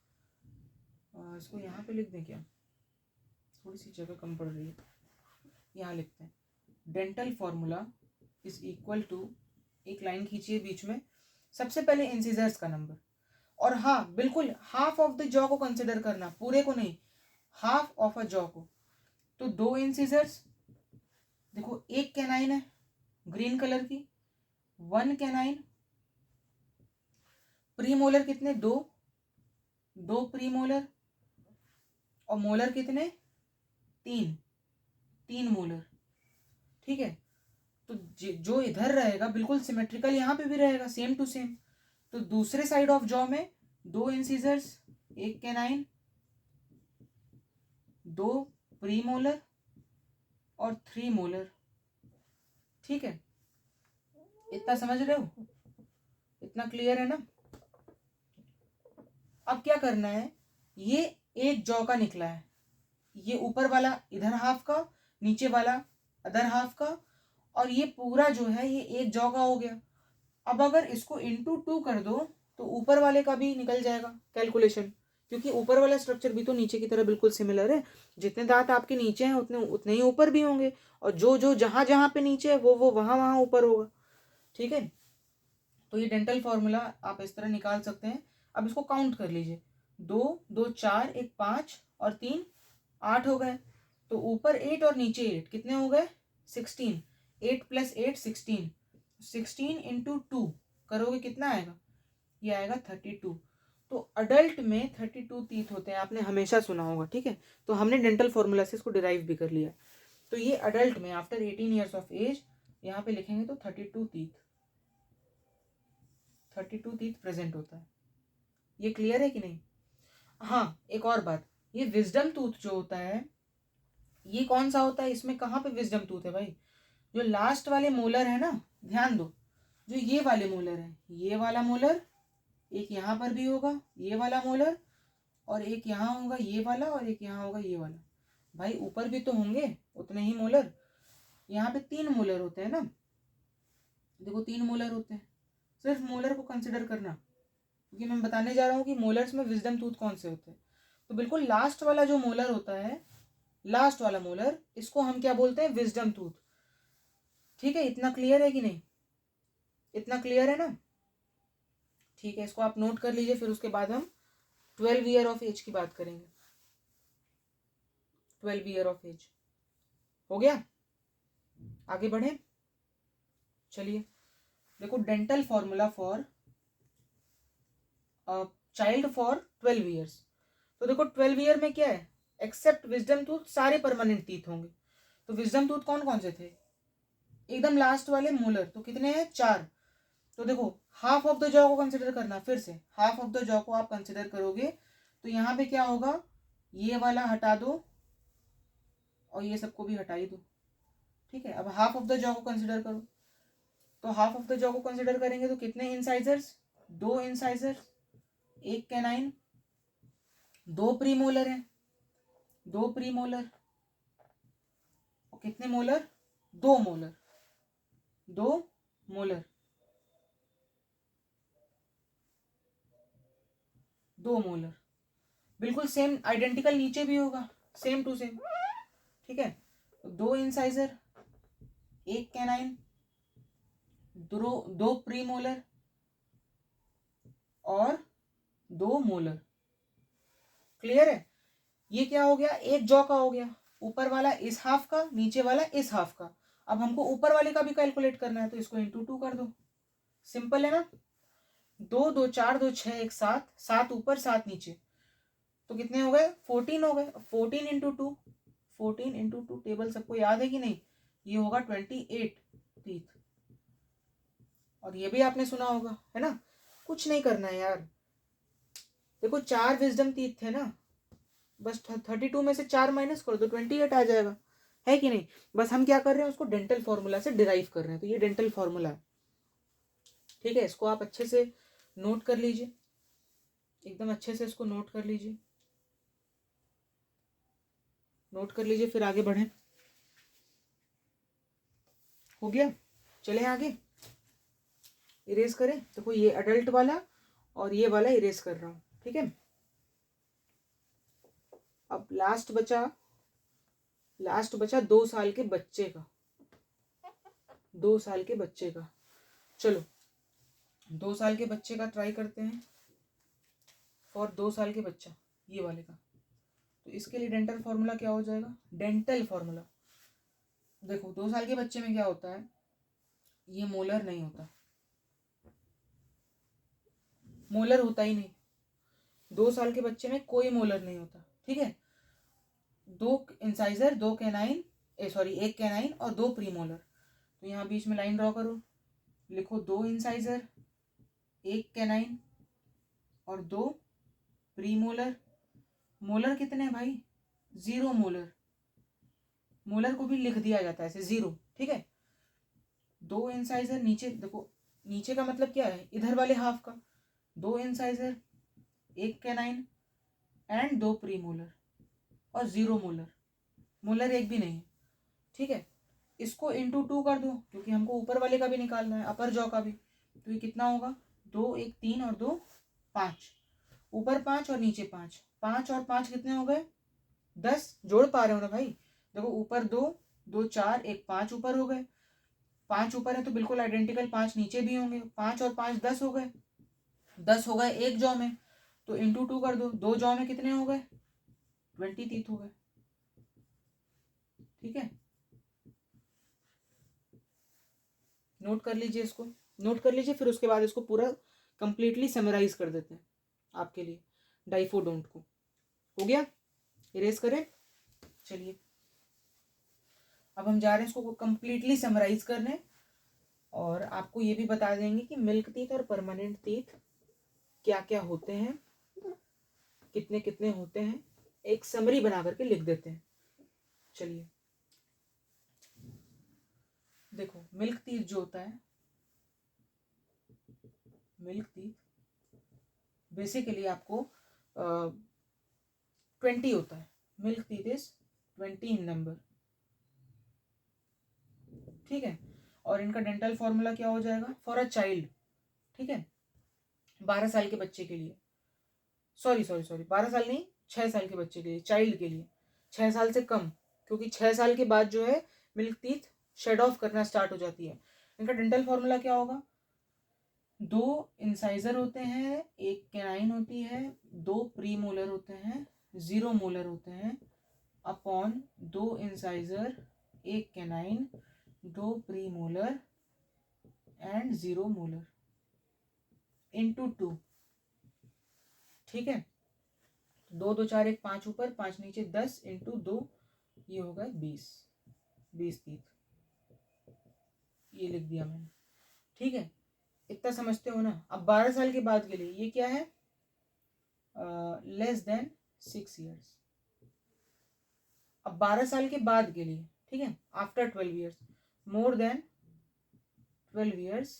इसको यहाँ पे लिख दें क्या, थोड़ी सी जगह कम पड़ रही है, यहाँ लिखते हैं dental formula is equal to, एक लाइन खींचिए बीच में, सबसे पहले इंसिजर्स का नंबर, और हाँ बिल्कुल हाफ ऑफ द जॉ को कंसिडर करना, पूरे को नहीं, हाफ ऑफ अ जॉ को। तो 2 इंसिजर्स, देखो 1 कैनाइन है ग्रीन कलर की, 1 कैनाइन, प्रीमोलर कितने, 2 प्रीमोलर, और मोलर कितने, 3 मोलर, ठीक है। तो जो इधर रहेगा बिल्कुल सिमेट्रिकल यहाँ पे भी रहेगा, सेम टू सेम। तो दूसरे साइड ऑफ जॉ में 2 इंसिजर्स, 1 कैनाइन, 2 प्रीमोलर और 3 मोलर, ठीक है। इतना समझ रहे हो, इतना क्लियर है ना? अब क्या करना है, ये एक जॉ का निकला है, ये ऊपर वाला इधर हाफ का, नीचे वाला अदर हाफ का, और ये पूरा जो है ये एक जॉ का हो गया। अब अगर इसको इंटू 2 कर दो तो ऊपर वाले का भी निकल जाएगा कैलकुलेशन, क्योंकि ऊपर वाला स्ट्रक्चर भी तो नीचे की तरह बिल्कुल सिमिलर है। जितने दांत आपके नीचे हैं उतने उतने ही ऊपर भी होंगे, और जो जो जहाँ जहाँ पे नीचे है वो वहाँ वहाँ ऊपर होगा। ठीक है, तो ये डेंटल फॉर्मूला आप इस तरह निकाल सकते हैं। अब इसको काउंट कर लीजिए, 2 2 4 1 5 और 3 8 हो गए। तो ऊपर 8 और नीचे 8 कितने हो गए? 16। 8 + 8 16। 16 × 2 करोगे कितना आएगा? ये आएगा 32। तो अडल्ट में 32 टीथ होते हैं, आपने हमेशा सुना होगा। ठीक है, तो हमने डेंटल फॉर्मूला से इसको डिराइव भी कर लिया। तो ये अडल्ट में आफ्टर 18 ईयर्स ऑफ एज यहाँ पे लिखेंगे तो 32 टीथ प्रेजेंट होता है। ये क्लियर है कि नहीं? हाँ, एक और बात, ये विजडम टूथ जो होता है ये कौन सा होता है? इसमें कहाँ पे विजडम टूथ है भाई? जो लास्ट वाले मोलर है ना, ध्यान दो, जो ये वाले मोलर है, ये वाला मोलर, एक यहाँ पर भी होगा ये वाला मोलर, और एक यहाँ होगा ये वाला, और एक यहाँ होगा ये वाला। भाई ऊपर भी तो होंगे उतने ही मोलर। यहाँ पे 3 मोलर होते हैं ना, देखो 3 मोलर होते हैं। सिर्फ मोलर को कंसिडर करना, क्योंकि मैं बताने जा रहा हूँ कि मोलर्स में विजडम टूथ कौन से होते हैं। तो बिल्कुल लास्ट वाला जो मोलर होता है, लास्ट वाला मोलर, इसको हम क्या बोलते हैं? Wisdom tooth. ठीक है, इतना क्लियर है कि नहीं? इतना क्लियर है ना? ठीक है, इसको आप नोट कर लीजिए, फिर उसके बाद हम 12 ईयर ऑफ एज की बात करेंगे। 12 ईयर ऑफ एज हो गया, आगे बढ़े। चलिए देखो, dental formula for child for 12 years. तो देखो 12 ईयर में क्या है? एक्सेप्ट विजडम टूथ सारे परमानेंट टीथ होंगे। तो विजडम टूथ कौन कौन से थे? एकदम लास्ट वाले मोलर, तो कितने हैं? 4। तो देखो हाफ ऑफ द जॉ को कंसिडर करना, फिर से हाफ ऑफ द जॉ को आप कंसिडर करोगे तो यहाँ पे क्या होगा? ये वाला हटा दो और ये सबको भी हटा ही दो। ठीक है, अब हाफ ऑफ द जॉ को कंसिडर करो। तो हाफ ऑफ द जॉ को कंसिडर करेंगे तो कितने इंसाइजर्स? 2 इंसाइजर, 1 कैनाइन, 2 प्रीमोलर हैं, 2 प्रीमोलर, और कितने मोलर? 2 molar, 2 molar, 2 molar. बिल्कुल सेम आइडेंटिकल नीचे भी होगा, सेम टू सेम। ठीक है, 2 इंसाइजर, 1 कैनाइन, 2 प्रीमोलर और 2 मोलर। क्लियर है? ये क्या हो गया? एक जॉ का हो गया, ऊपर वाला इस हाफ का, नीचे वाला इस हाफ का। अब हमको ऊपर वाले का भी कैलकुलेट करना है, तो इसको इंटू 2 कर दो। सिंपल है ना? 2 2 4 2 6 1 7, 7 ऊपर 7 नीचे, तो कितने हो गए? 14 हो गए। 14 × 2, 14 × 2 टेबल सबको याद है कि नहीं? ये होगा 28 टीथ। और ये भी आपने सुना होगा, है ना? कुछ नहीं करना है यार, देखो 4 विजडम टीथ थे ना, बस 32 में से 4 माइनस कर दो, 28 आ जाएगा, है कि नहीं? बस हम क्या कर रहे हैं? उसको डेंटल फॉर्मूला से डिराइव कर रहे हैं। तो ये डेंटल फॉर्मूला है। ठीक है, इसको आप अच्छे से नोट कर लीजिए, एकदम अच्छे से इसको नोट कर लीजिए, नोट कर लीजिए, फिर आगे बढ़ें। हो गया? चले आगे, इरेज करें। देखो ये अडल्ट वाला और ये वाला इरेज कर रहा हूँ। ठीक है, अब लास्ट बचा 2 साल के बच्चे का, 2 साल के बच्चे का। चलो 2 साल के बच्चे का ट्राई करते हैं, फॉर 2 साल के बच्चा, ये वाले का। तो इसके लिए डेंटल फॉर्मूला क्या हो जाएगा? डेंटल फॉर्मूला देखो 2 साल के बच्चे में क्या होता है? ये मोलर नहीं होता, मोलर होता ही नहीं। 2 साल के बच्चे में कोई मोलर नहीं होता। ठीक है, 2 इंसाइजर, 2 कैनाइन, सॉरी 1 कैनाइन और 2 प्रीमोलर। तो यहाँ बीच में लाइन ड्रॉ करो, लिखो 2 इंसाइजर, 1 कैनाइन और 2 प्रीमोलर। मोलर कितने हैं भाई? 0 मोलर। मोलर को भी लिख दिया जाता है ऐसे 0। ठीक है, 2 इंसाइजर, नीचे देखो, नीचे का मतलब क्या है? इधर वाले हाफ का। 2 इंसाइजर, 1 कैनाइन एंड 2 प्रीमोलर और 0 मोलर। मोलर एक भी नहीं है। ठीक है, इसको इंटू 2 कर दो, क्योंकि हमको ऊपर वाले का भी निकालना है, अपर जॉ का भी। तो ये कितना होगा, 2 1 3 और 2 5, ऊपर 5 और नीचे 5, 5 और 5 कितने हो गए 10, जोड़ पा रहे हो ना भाई, देखो ऊपर 2 2 4 1 5 ऊपर हो गए, 5 ऊपर है तो बिल्कुल आइडेंटिकल 5 नीचे भी होंगे, 5 और 5 10 हो गए, 10 हो गए एक जॉ में, तो इंटू 2 कर दो, 2 जॉ में कितने हो गए 20 तीत हो गए। ठीक है, नोट कर लीजिए, इसको नोट कर लीजिए, फिर उसके बाद इसको पूरा कंप्लीटली समराइज कर देते हैं आपके लिए डाइफोडोंट को। हो गया, इरेज करें। चलिए अब हम जा रहे हैं इसको कंप्लीटली समराइज करने, और आपको ये भी बता देंगे कि मिल्क टीथ और परमानेंट टीथ क्या क्या होते हैं, कितने कितने होते हैं, एक समरी बना करके लिख देते हैं। चलिए देखो, मिल्क टीथ जो होता है, मिल्क टीथ बेसिकली आपको 20 होता है, milk teeth is 20 in number. ठीक है, और इनका डेंटल फॉर्मूला क्या हो जाएगा फॉर अ चाइल्ड। ठीक है, 12 साल के बच्चे के लिए, सॉरी 12 साल नहीं, 6 साल के बच्चे के लिए, चाइल्ड के लिए 6 साल से कम, क्योंकि 6 साल के बाद जो है मिल्क टीथ शेड ऑफ करना स्टार्ट हो जाती है। इनका डेंटल फॉर्मूला क्या होगा, 2 इंसाइजर होते हैं, 1 कैनाइन होती है, 2 प्री मोलर होते हैं, 0 मोलर होते हैं, upon 2 incisor, 1 canine, 2 pre molar and 0 molar into 2। ठीक है, 2 2 4 1 5 ऊपर 5 नीचे, 10 इंटू 2, ये होगा 20 तीत, ये लिख दिया मैंने। ठीक है, इतना समझते हो ना। अब 12 साल के बाद के लिए ये क्या है, लेस देन 6 ईयर्स। अब 12 साल के बाद के लिए, ठीक है, after 12 years, more than 12 years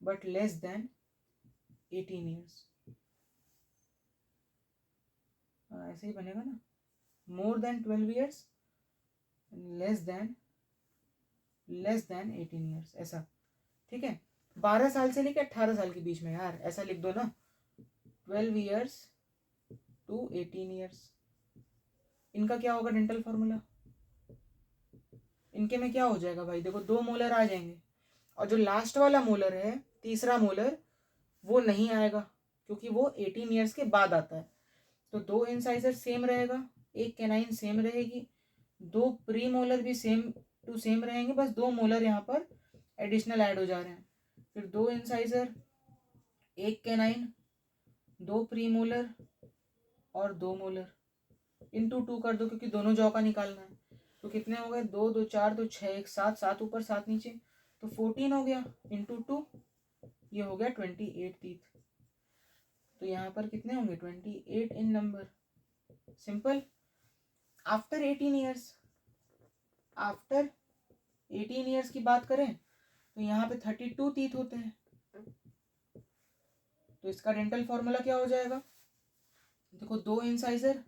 but less than 18 years, ऐसे ही बनेगा ना, more than 12 years less than 18 years, ऐसा। ठीक है, 12 साल से लेकर 18 साल के बीच में, यार ऐसा लिख दो ना, 12 ईयर्स टू 18 ईयर्स। इनका क्या होगा डेंटल फॉर्मूला, इनके में क्या हो जाएगा भाई, देखो 2 मोलर आ जाएंगे, और जो लास्ट वाला मोलर है, तीसरा मोलर, वो नहीं आएगा क्योंकि वो 18 ईयर्स के बाद आता है। तो 2 इंसाइजर सेम रहेगा, 1 कैनाइन सेम रहेगी, 2 प्री मोलर भी सेम टू सेम रहेंगे, बस 2 मोलर यहाँ पर एडिशनल ऐड हो जा रहे हैं। फिर 2 इंसाइजर, 1 कैनाइन, 2 प्री मोलर और 2 मोलर, इंटू 2 कर दो क्योंकि दोनों जॉ का निकालना है। तो कितने हो गए, 2 2 4 2 6 1 7, 7 ऊपर 7 नीचे, तो 14 हो गया, इंटू 2, ये हो गया 28 टीथ। तो यहाँ पर कितने होंगे 28 in number, simple. After 18 years, after 18 years की बात करें तो यहाँ पे 32 टीथ होते हैं। तो इसका डेंटल फॉर्मूला क्या हो जाएगा, देखो 2 इंसाइजर,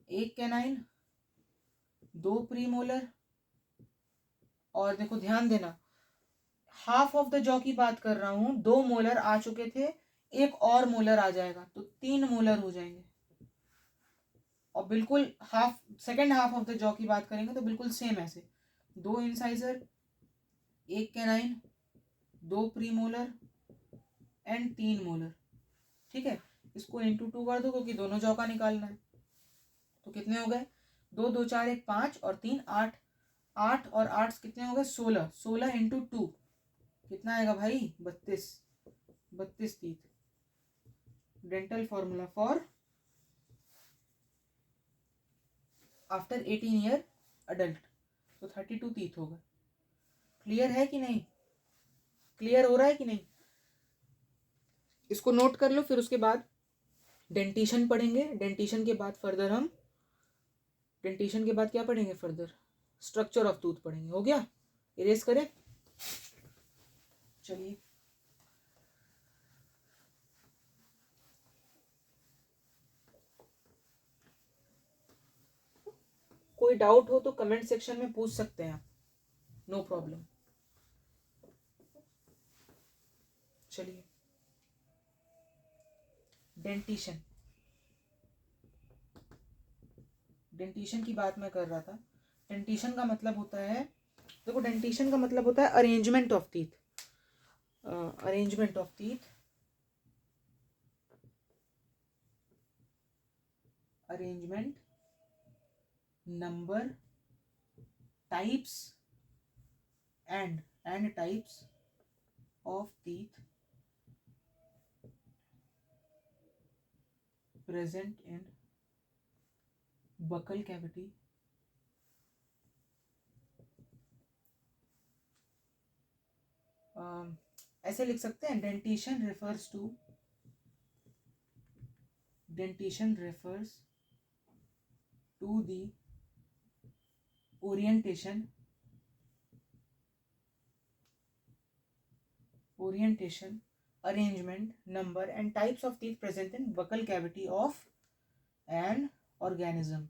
1 कैनाइन, 2 प्री मोलर, और देखो ध्यान देना, हाफ ऑफ द जॉ की बात कर रहा हूं, 2 मोलर आ चुके थे, एक और मोलर आ जाएगा तो 3 मोलर हो जाएंगे। और बिल्कुल half, second half of the jaw की बात करेंगे तो बिल्कुल सेम ऐसे, 2 incisor, 1 canine, 2 pre molar and 3 molar. ठीक है, इसको इंटू 2 कर दो क्योंकि दोनों जॉ का निकालना है। तो कितने हो गए, 2 2 4 1 5 और 3 8, 8 और 8 कितने हो गए 16, 16 इंटू 2 कितना आएगा भाई 32 teeth. Dental formula for after 18 year adult, तो 32 टीथ होगा। क्लियर है कि नहीं, क्लियर हो रहा है कि नहीं, इसको नोट कर लो। फिर उसके बाद डेंटिशन पढ़ेंगे, डेंटिशन के बाद फर्दर हम, डेंटिशन के बाद क्या पढ़ेंगे फर्दर, स्ट्रक्चर ऑफ टूथ पढ़ेंगे। हो गया, इरेज करें। चलिए कोई डाउट हो तो कमेंट सेक्शन में पूछ सकते हैं आप, नो प्रॉब्लम। चलिए, डेंटिशन, डेंटिशन की बात मैं कर रहा था। डेंटिशन का मतलब होता है, देखो डेंटिशन का मतलब होता है arrangement of teeth, arrangement of teeth, arrangement, number, types and types of teeth present in buccal cavity ऐसे लिख सकते हैं, dentition refers to the orientation arrangement, number and types of teeth present in buccal cavity of an organism।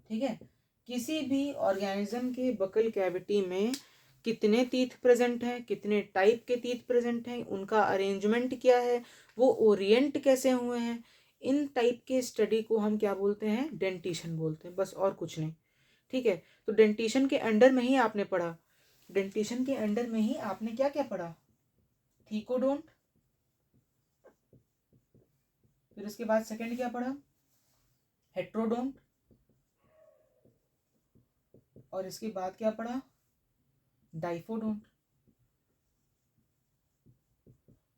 ठीक है, किसी भी organism के buccal cavity में कितने टीथ प्रेजेंट हैं, कितने टाइप के टीथ प्रेजेंट हैं, उनका अरेंजमेंट क्या है, वो ओरिएंट कैसे हुए हैं, इन टाइप के स्टडी को हम क्या बोलते हैं, डेंटिशन बोलते हैं, बस और कुछ नहीं। ठीक है, तो डेंटिशन के अंडर में ही आपने पढ़ा, डेंटिशन के अंडर में ही आपने क्या क्या पढ़ा, थीकोडोंट, फिर उसके बाद सेकंड क्या पढ़ा, हेट्रोडोंट, और इसके बाद क्या पढ़ा, डाइफोडोंट।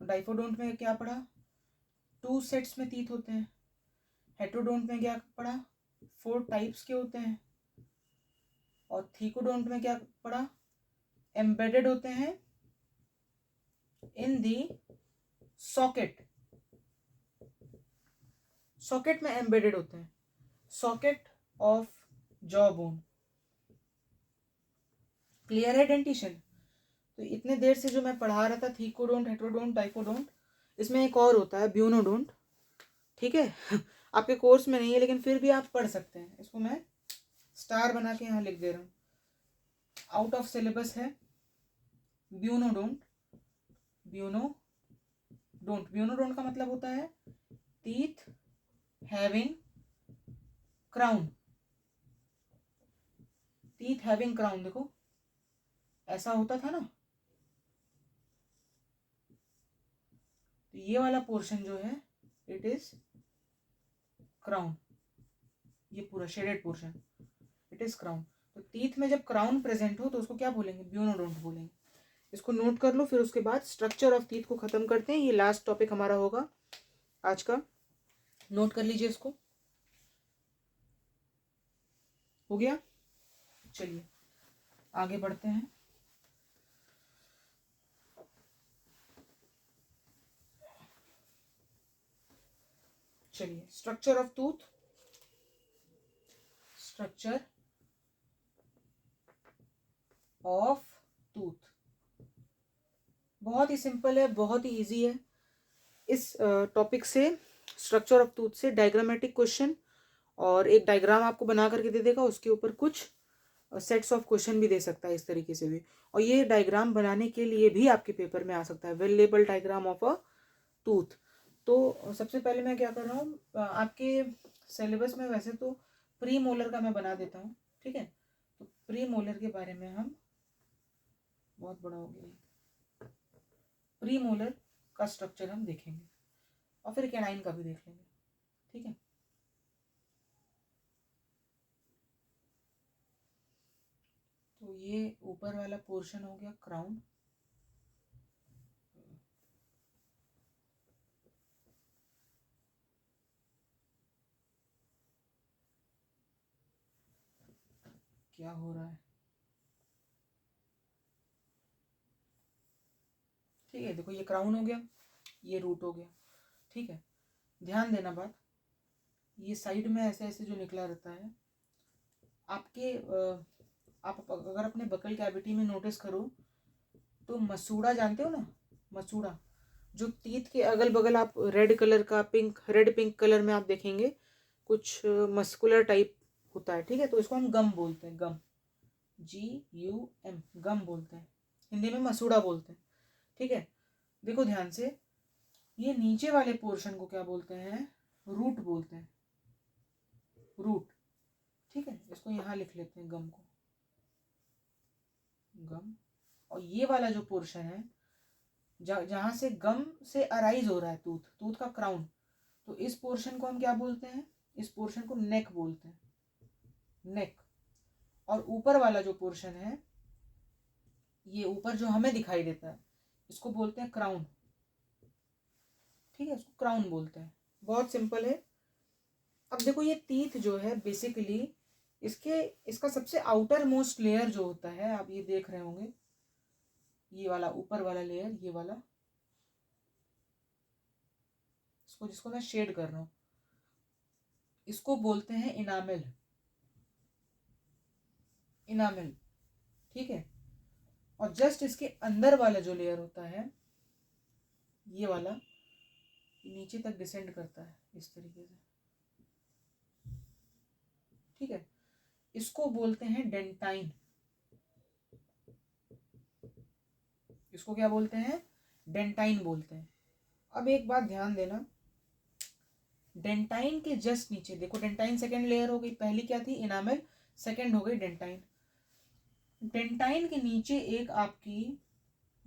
डाइफोडोंट में क्या पढ़ा, 2 सेट्स में टीथ होते हैं। हेट्रोडोंट में क्या पढ़ा, 4 टाइप्स के होते हैं। और थीकोडोंट में क्या पढ़ा, एम्बेडेड होते हैं इन दी सॉकेट, सॉकेट में एम्बेडेड होते हैं, socket of jaw bone. Clear है डेंटिशन। तो इतने देर से जो मैं पढ़ा रहा था, थीकोडोंट, हेट्रोडोंट, डाइफोडोंट, इसमें एक और होता है ब्यूनोडोंट। ठीक है आपके कोर्स में नहीं है लेकिन फिर भी आप पढ़ सकते हैं, इसको मैं स्टार बना के यहाँ लिख दे रहा हूँ, आउट ऑफ सिलेबस है। ब्यूनोडोंट, ब्यूनोडोंट का मतलब होता है teeth having crown, teeth having crown. देखो ऐसा होता था ना, तो ये वाला पोर्शन जो है इट इज क्राउन, ये पूरा shaded portion it is crown. तो टीथ में जब क्राउन प्रेजेंट हो तो उसको क्या बोलेंगे, ब्यूनोडोंट बोलेंगे। इसको नोट कर लो, फिर उसके बाद स्ट्रक्चर ऑफ टीथ को खत्म करते हैं, ये लास्ट टॉपिक हमारा होगा आज का। नोट कर लीजिए इसको, हो गया। चलिए आगे बढ़ते हैं। चलिए, structure of tooth, structure of tooth बहुत ही सिंपल है, बहुत ही इजी है। इस टॉपिक से, स्ट्रक्चर ऑफ टूथ से डायग्रामेटिक क्वेश्चन और एक डायग्राम आपको बना करके दे देगा, उसके ऊपर कुछ सेट्स ऑफ क्वेश्चन भी दे सकता है इस तरीके से भी। और ये डायग्राम बनाने के लिए भी आपके पेपर में आ सकता है, well label diagram of a tooth. तो सबसे पहले मैं क्या कर रहा हूँ, आपके सिलेबस में वैसे तो प्री मोलर का मैं बना देता हूँ। ठीक है, तो प्री मोलर के बारे में हम, बहुत बड़ा हो गया, प्री मोलर का स्ट्रक्चर हम देखेंगे और फिर कैनाइन का भी देख लेंगे। ठीक है, तो ये ऊपर वाला पोर्शन हो गया क्राउन, क्या हो रहा है, ठीक है। देखो ये क्राउन हो गया, ये रूट हो गया। ठीक है, ध्यान देना बात, ये साइड में ऐसे ऐसे जो निकला रहता है आपके, आप अगर अपने बकल कैविटी में नोटिस करो तो मसूड़ा जानते हो ना, मसूड़ा जो टीथ के अगल बगल आप रेड कलर का, पिंक, रेड पिंक कलर में आप देखेंगे कुछ मस्कुलर टाइप होता है। ठीक है, तो इसको हम गम बोलते हैं, गम, GUM, गम बोलते हैं, हिंदी में मसूड़ा बोलते हैं। ठीक है, देखो ध्यान से, ये नीचे वाले पोर्शन को क्या बोलते हैं, रूट बोलते हैं, रूट। ठीक है, इसको यहाँ लिख लेते हैं गम को, गम। और ये वाला जो पोर्शन है जहाँ से गम से अराइज हो रहा है टूथ, टूथ का क्राउन, तो इस पोर्शन को हम क्या बोलते हैं, इस पोर्शन को नेक बोलते हैं, नेक। और ऊपर वाला जो पोर्शन है, ये ऊपर जो हमें दिखाई देता है, इसको बोलते हैं क्राउन। ठीक है, इसको क्राउन बोलते हैं। बहुत सिंपल है। अब देखो ये टीथ जो है बेसिकली इसका सबसे आउटर मोस्ट लेयर जो होता है, आप ये देख रहे होंगे, ये वाला ऊपर वाला लेयर, ये वाला, इसको जिसको मैं शेड कर रहा हूँ, इसको बोलते हैं इनामेल, इनामेल। ठीक है, और जस्ट इसके अंदर वाला जो लेयर होता है, ये वाला, नीचे तक डिसेंड करता है इस तरीके से। ठीक है, इसको बोलते हैं डेंटाइन। इसको क्या बोलते हैं, डेंटाइन बोलते हैं। अब एक बात ध्यान देना, डेंटाइन के जस्ट नीचे देखो, डेंटाइन सेकेंड लेयर हो गई, पहली क्या थी, इनामेल, सेकेंड हो गई डेंटाइन। डेंटाइन के नीचे एक आपकी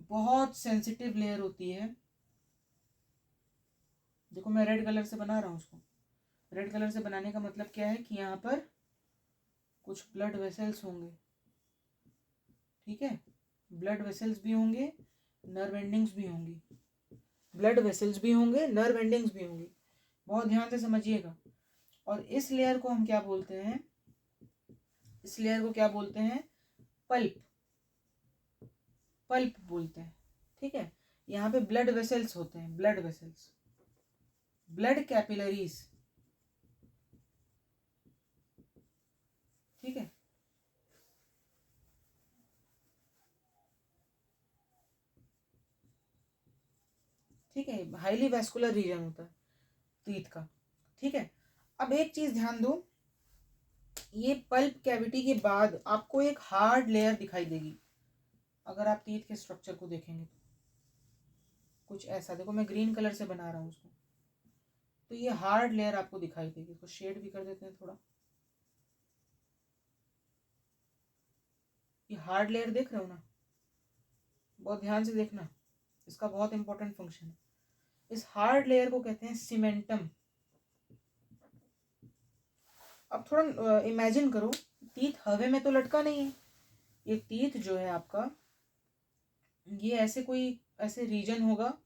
बहुत सेंसिटिव लेयर होती है, देखो मैं रेड कलर से बना रहा हूँ उसको। रेड कलर से बनाने का मतलब क्या है कि यहाँ पर कुछ ब्लड वेसल्स होंगे। ठीक है, ब्लड वेसल्स भी होंगे, नर्व एंडिंग्स भी होंगी, ब्लड वेसल्स भी होंगे, नर्व एंडिंग्स भी होंगी। बहुत ध्यान से समझिएगा। और इस लेयर को हम क्या बोलते हैं, इस लेयर को क्या बोलते हैं, पल्प, पल्प बोलते हैं। ठीक है, यहाँ पे ब्लड वेसल्स होते हैं, ब्लड वेसल्स, ब्लड कैपिलरीज। ठीक है, ठीक है, हाईली वैस्कुलर रीजन होता है टीथ का। ठीक है, अब एक चीज ध्यान दो, ये पल्प कैविटी के बाद आपको एक हार्ड लेयर दिखाई देगी। अगर आप टीथ के स्ट्रक्चर को देखेंगे तो कुछ ऐसा, देखो मैं ग्रीन कलर से बना रहा हूँ उसको, तो ये हार्ड लेयर आपको दिखाई देगी। तो शेड भी कर देते हैं थोड़ा, ये हार्ड लेयर देख रहे हो ना, बहुत ध्यान से देखना, इसका बहुत इंपॉर्टेंट फंक्शन है। इस हार्ड लेयर को कहते हैं सीमेंटम। अब थोड़ा इमेजिन करो, टीथ हवा में तो लटका नहीं है, ये टीथ जो है आपका, ये ऐसे कोई ऐसे रीजन होगा,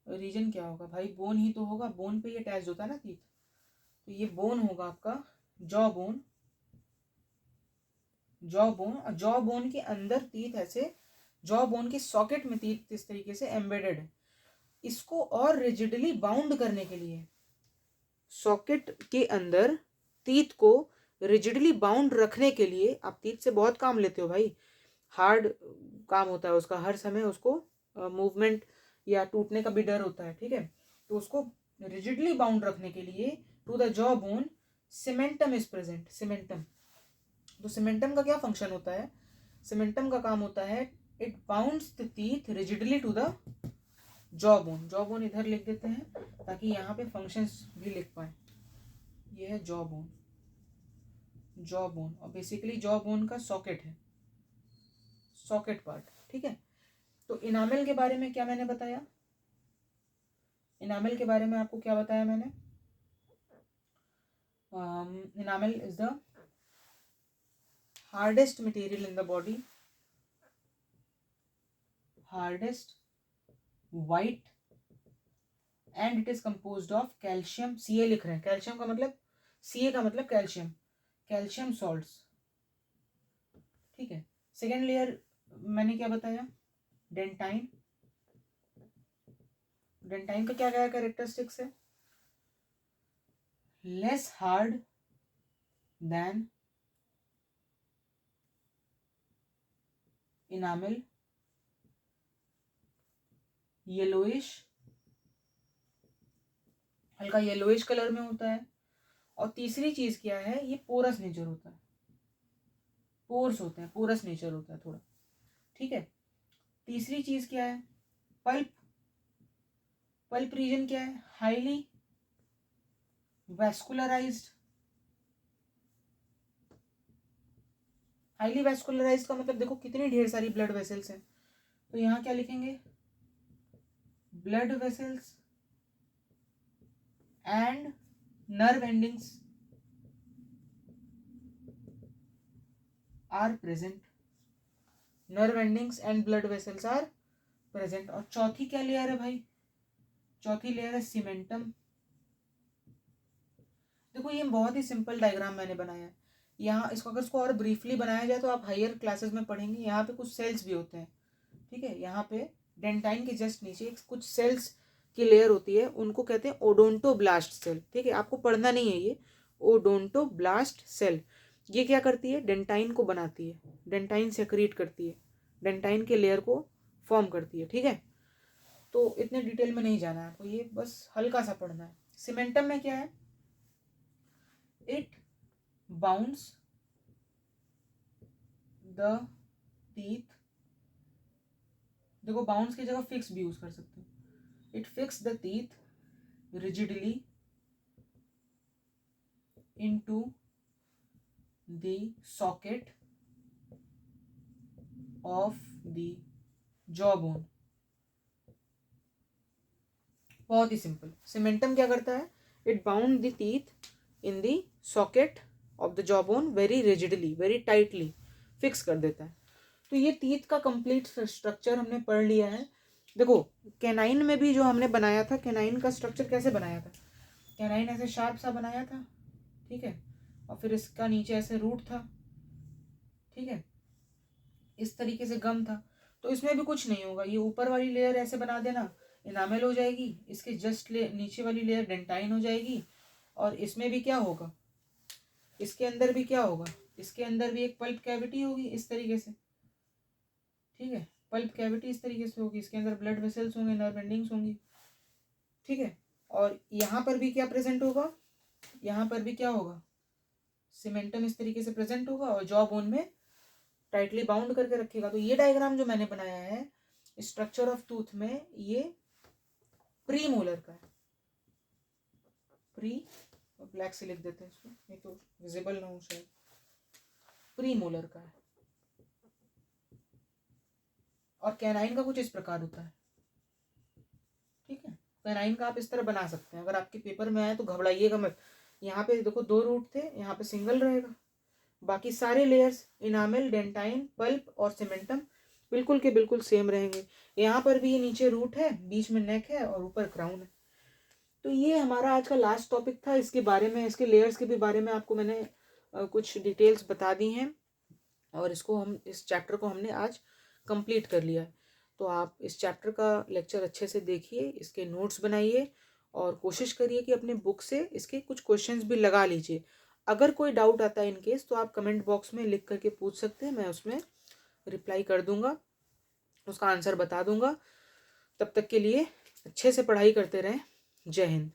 रीजन क्या होगा भाई, बोन ही तो होगा, बोन पे ही अटैच होता है ना टीथ, तो ये बोन होगा आपका जॉ बोन, जॉ बोन। और जॉ बोन के अंदर टीथ ऐसे, जॉ बोन के सॉकेट में टीथ इस तरीके से एम्बेडेड है। इसको और रिजिडली बाउंड करने के लिए, सॉकेट के अंदर टीथ को रिजिडली बाउंड रखने के लिए, आप टीथ से बहुत काम लेते हो भाई, हार्ड काम होता है उसका, हर समय उसको मूवमेंट या टूटने का भी डर होता है। ठीक है, तो उसको रिजिडली बाउंड रखने के लिए to the jaw bone cementum is present, cementum. तो सीमेंटम का क्या फंक्शन होता है, सीमेंटम का काम होता है, it bounds the teeth rigidly to the jaw bone. Jaw bone इधर लिख देते हैं ताकि यहाँ पे फंक्शंस भी लिख पाए। ये है जॉ बोन, जॉ बोन, और बेसिकली जॉ बोन का सॉकेट है, सॉकेट पार्ट। ठीक है, तो इनामेल के बारे में क्या मैंने बताया, इनामेल के बारे में आपको क्या बताया मैंने, enamel is the hardest material in the body, hardest white and it is composed of calcium, Ca लिख रहे हैं, कैल्शियम का मतलब, Ca का मतलब कैल्शियम, कैल्शियम सॉल्ट्स। ठीक है, सेकेंड लेयर मैंने क्या बताया, डेंटाइन। डेंटाइन का क्या क्या कैरेक्टरिस्टिक्स है, less hard than enamel, yellowish, हल्का येलोइश कलर में होता है। और तीसरी चीज क्या है, ये पोरस नेचर होता है, पोर्स होते हैं, पोरस नेचर होता है थोड़ा। ठीक है, तीसरी चीज क्या है, पल्प, पल्प रीजन क्या है? Highly vascularised. हाईली वैस्कुलराइज्ड का मतलब देखो कितनी ढेर सारी ब्लड वेसल्स हैं, तो यहाँ क्या लिखेंगे? Blood vessels and nerve endings are present, nerve endings and blood vessels are present। और चौथी क्या लेयर है भाई? चौथी लेयर है सीमेंटम। देखो ये बहुत ही सिंपल डायग्राम मैंने बनाया है। यहाँ इसको अगर इसको और ब्रीफली बनाया जाए तो आप हायर क्लासेस में पढ़ेंगे। यहाँ पे कुछ सेल्स भी होते हैं, ठीक है। यहाँ पे डेंटाइन के जस्ट नीचे कुछ सेल्स की लेयर होती है, उनको कहते हैं ओडोंटोब्लास्ट सेल, ठीक है। आपको पढ़ना नहीं है ये, ओडोंटोब्लास्ट सेल। ये क्या करती है? डेंटाइन को बनाती है, डेंटाइन सेक्रीट करती है, डेंटाइन के लेयर को फॉर्म करती है, ठीक है। तो इतने डिटेल में नहीं जाना है आपको, ये बस हल्का सा पढ़ना है। सीमेंटम में क्या है? इट बाउंड्स द टीथ, देखो बाउंड्स की जगह फिक्स भी यूज कर सकते हो। It fix the teeth rigidly into the socket of the jawbone। बहुत ही सिंपल। सीमेंटम क्या करता है? It bound the teeth in the socket of the jawbone very rigidly, very tightly, fix कर देता है। तो ये टीथ का कंप्लीट स्ट्रक्चर हमने पढ़ लिया है। देखो कैनाइन में भी जो हमने बनाया था, कैनाइन का स्ट्रक्चर कैसे बनाया था? कैनाइन ऐसे शार्प सा बनाया था, ठीक है, और फिर इसका नीचे ऐसे रूट था, ठीक है, इस तरीके से गम था। तो इसमें भी कुछ नहीं होगा, ये ऊपर वाली लेयर ऐसे बना देना, इनामेल हो जाएगी, इसके जस्ट नीचे वाली लेयर डेंटाइन हो जाएगी। और इसमें भी क्या होगा? इसके अंदर भी क्या होगा? इसके अंदर भी एक पल्प कैविटी होगी इस तरीके से, ठीक है। पल्प कैविटी इस तरीके से होगी, इसके अंदर ब्लड वेसल्स होंगे, नर्व एंडिंग्स होंगी, ठीक है। और यहाँ पर भी क्या प्रेजेंट होगा? यहाँ पर भी क्या होगा? सीमेंटम इस तरीके से प्रेजेंट होगा और जॉ बोन में टाइटली बाउंड करके रखेगा। तो ये डायग्राम जो मैंने बनाया है स्ट्रक्चर ऑफ टूथ में, ये प्री मोलर का है। प्री, ब्लैक से लिख देते हैं इसको, नहीं तो विजिबल ना हो शायद। प्री मोलर का है। और कैनाइन का कुछ इस प्रकार होता है, ठीक है। कैनाइन का आप इस तरह बना सकते हैं। अगर आपके पेपर में आए तो घबराइएगा मत। यहाँ पे देखो 2 रूट थे, यहाँ पे सिंगल रहेगा, बाकी सारे लेयर्स इनामेल, डेंटाइन, पल्प और सीमेंटम बिल्कुल के बिल्कुल सेम रहेंगे। यहाँ पर भी ये नीचे रूट है, बीच में नेक है और ऊपर क्राउन है। तो ये हमारा आज का लास्ट टॉपिक था। इसके बारे में, इसके लेयर्स के भी बारे में आपको मैंने कुछ डिटेल्स बता दी हैं, और इसको हम, इस चैप्टर को हमने आज कंप्लीट कर लिया है। तो आप इस चैप्टर का लेक्चर अच्छे से देखिए, इसके नोट्स बनाइए और कोशिश करिए कि अपने बुक से इसके कुछ क्वेश्चंस भी लगा लीजिए। अगर कोई डाउट आता है इन केस, तो आप कमेंट बॉक्स में लिख करके पूछ सकते हैं, मैं उसमें रिप्लाई कर दूंगा, उसका आंसर बता दूंगा। तब तक के लिए अच्छे से पढ़ाई करते रहें। जय हिंद।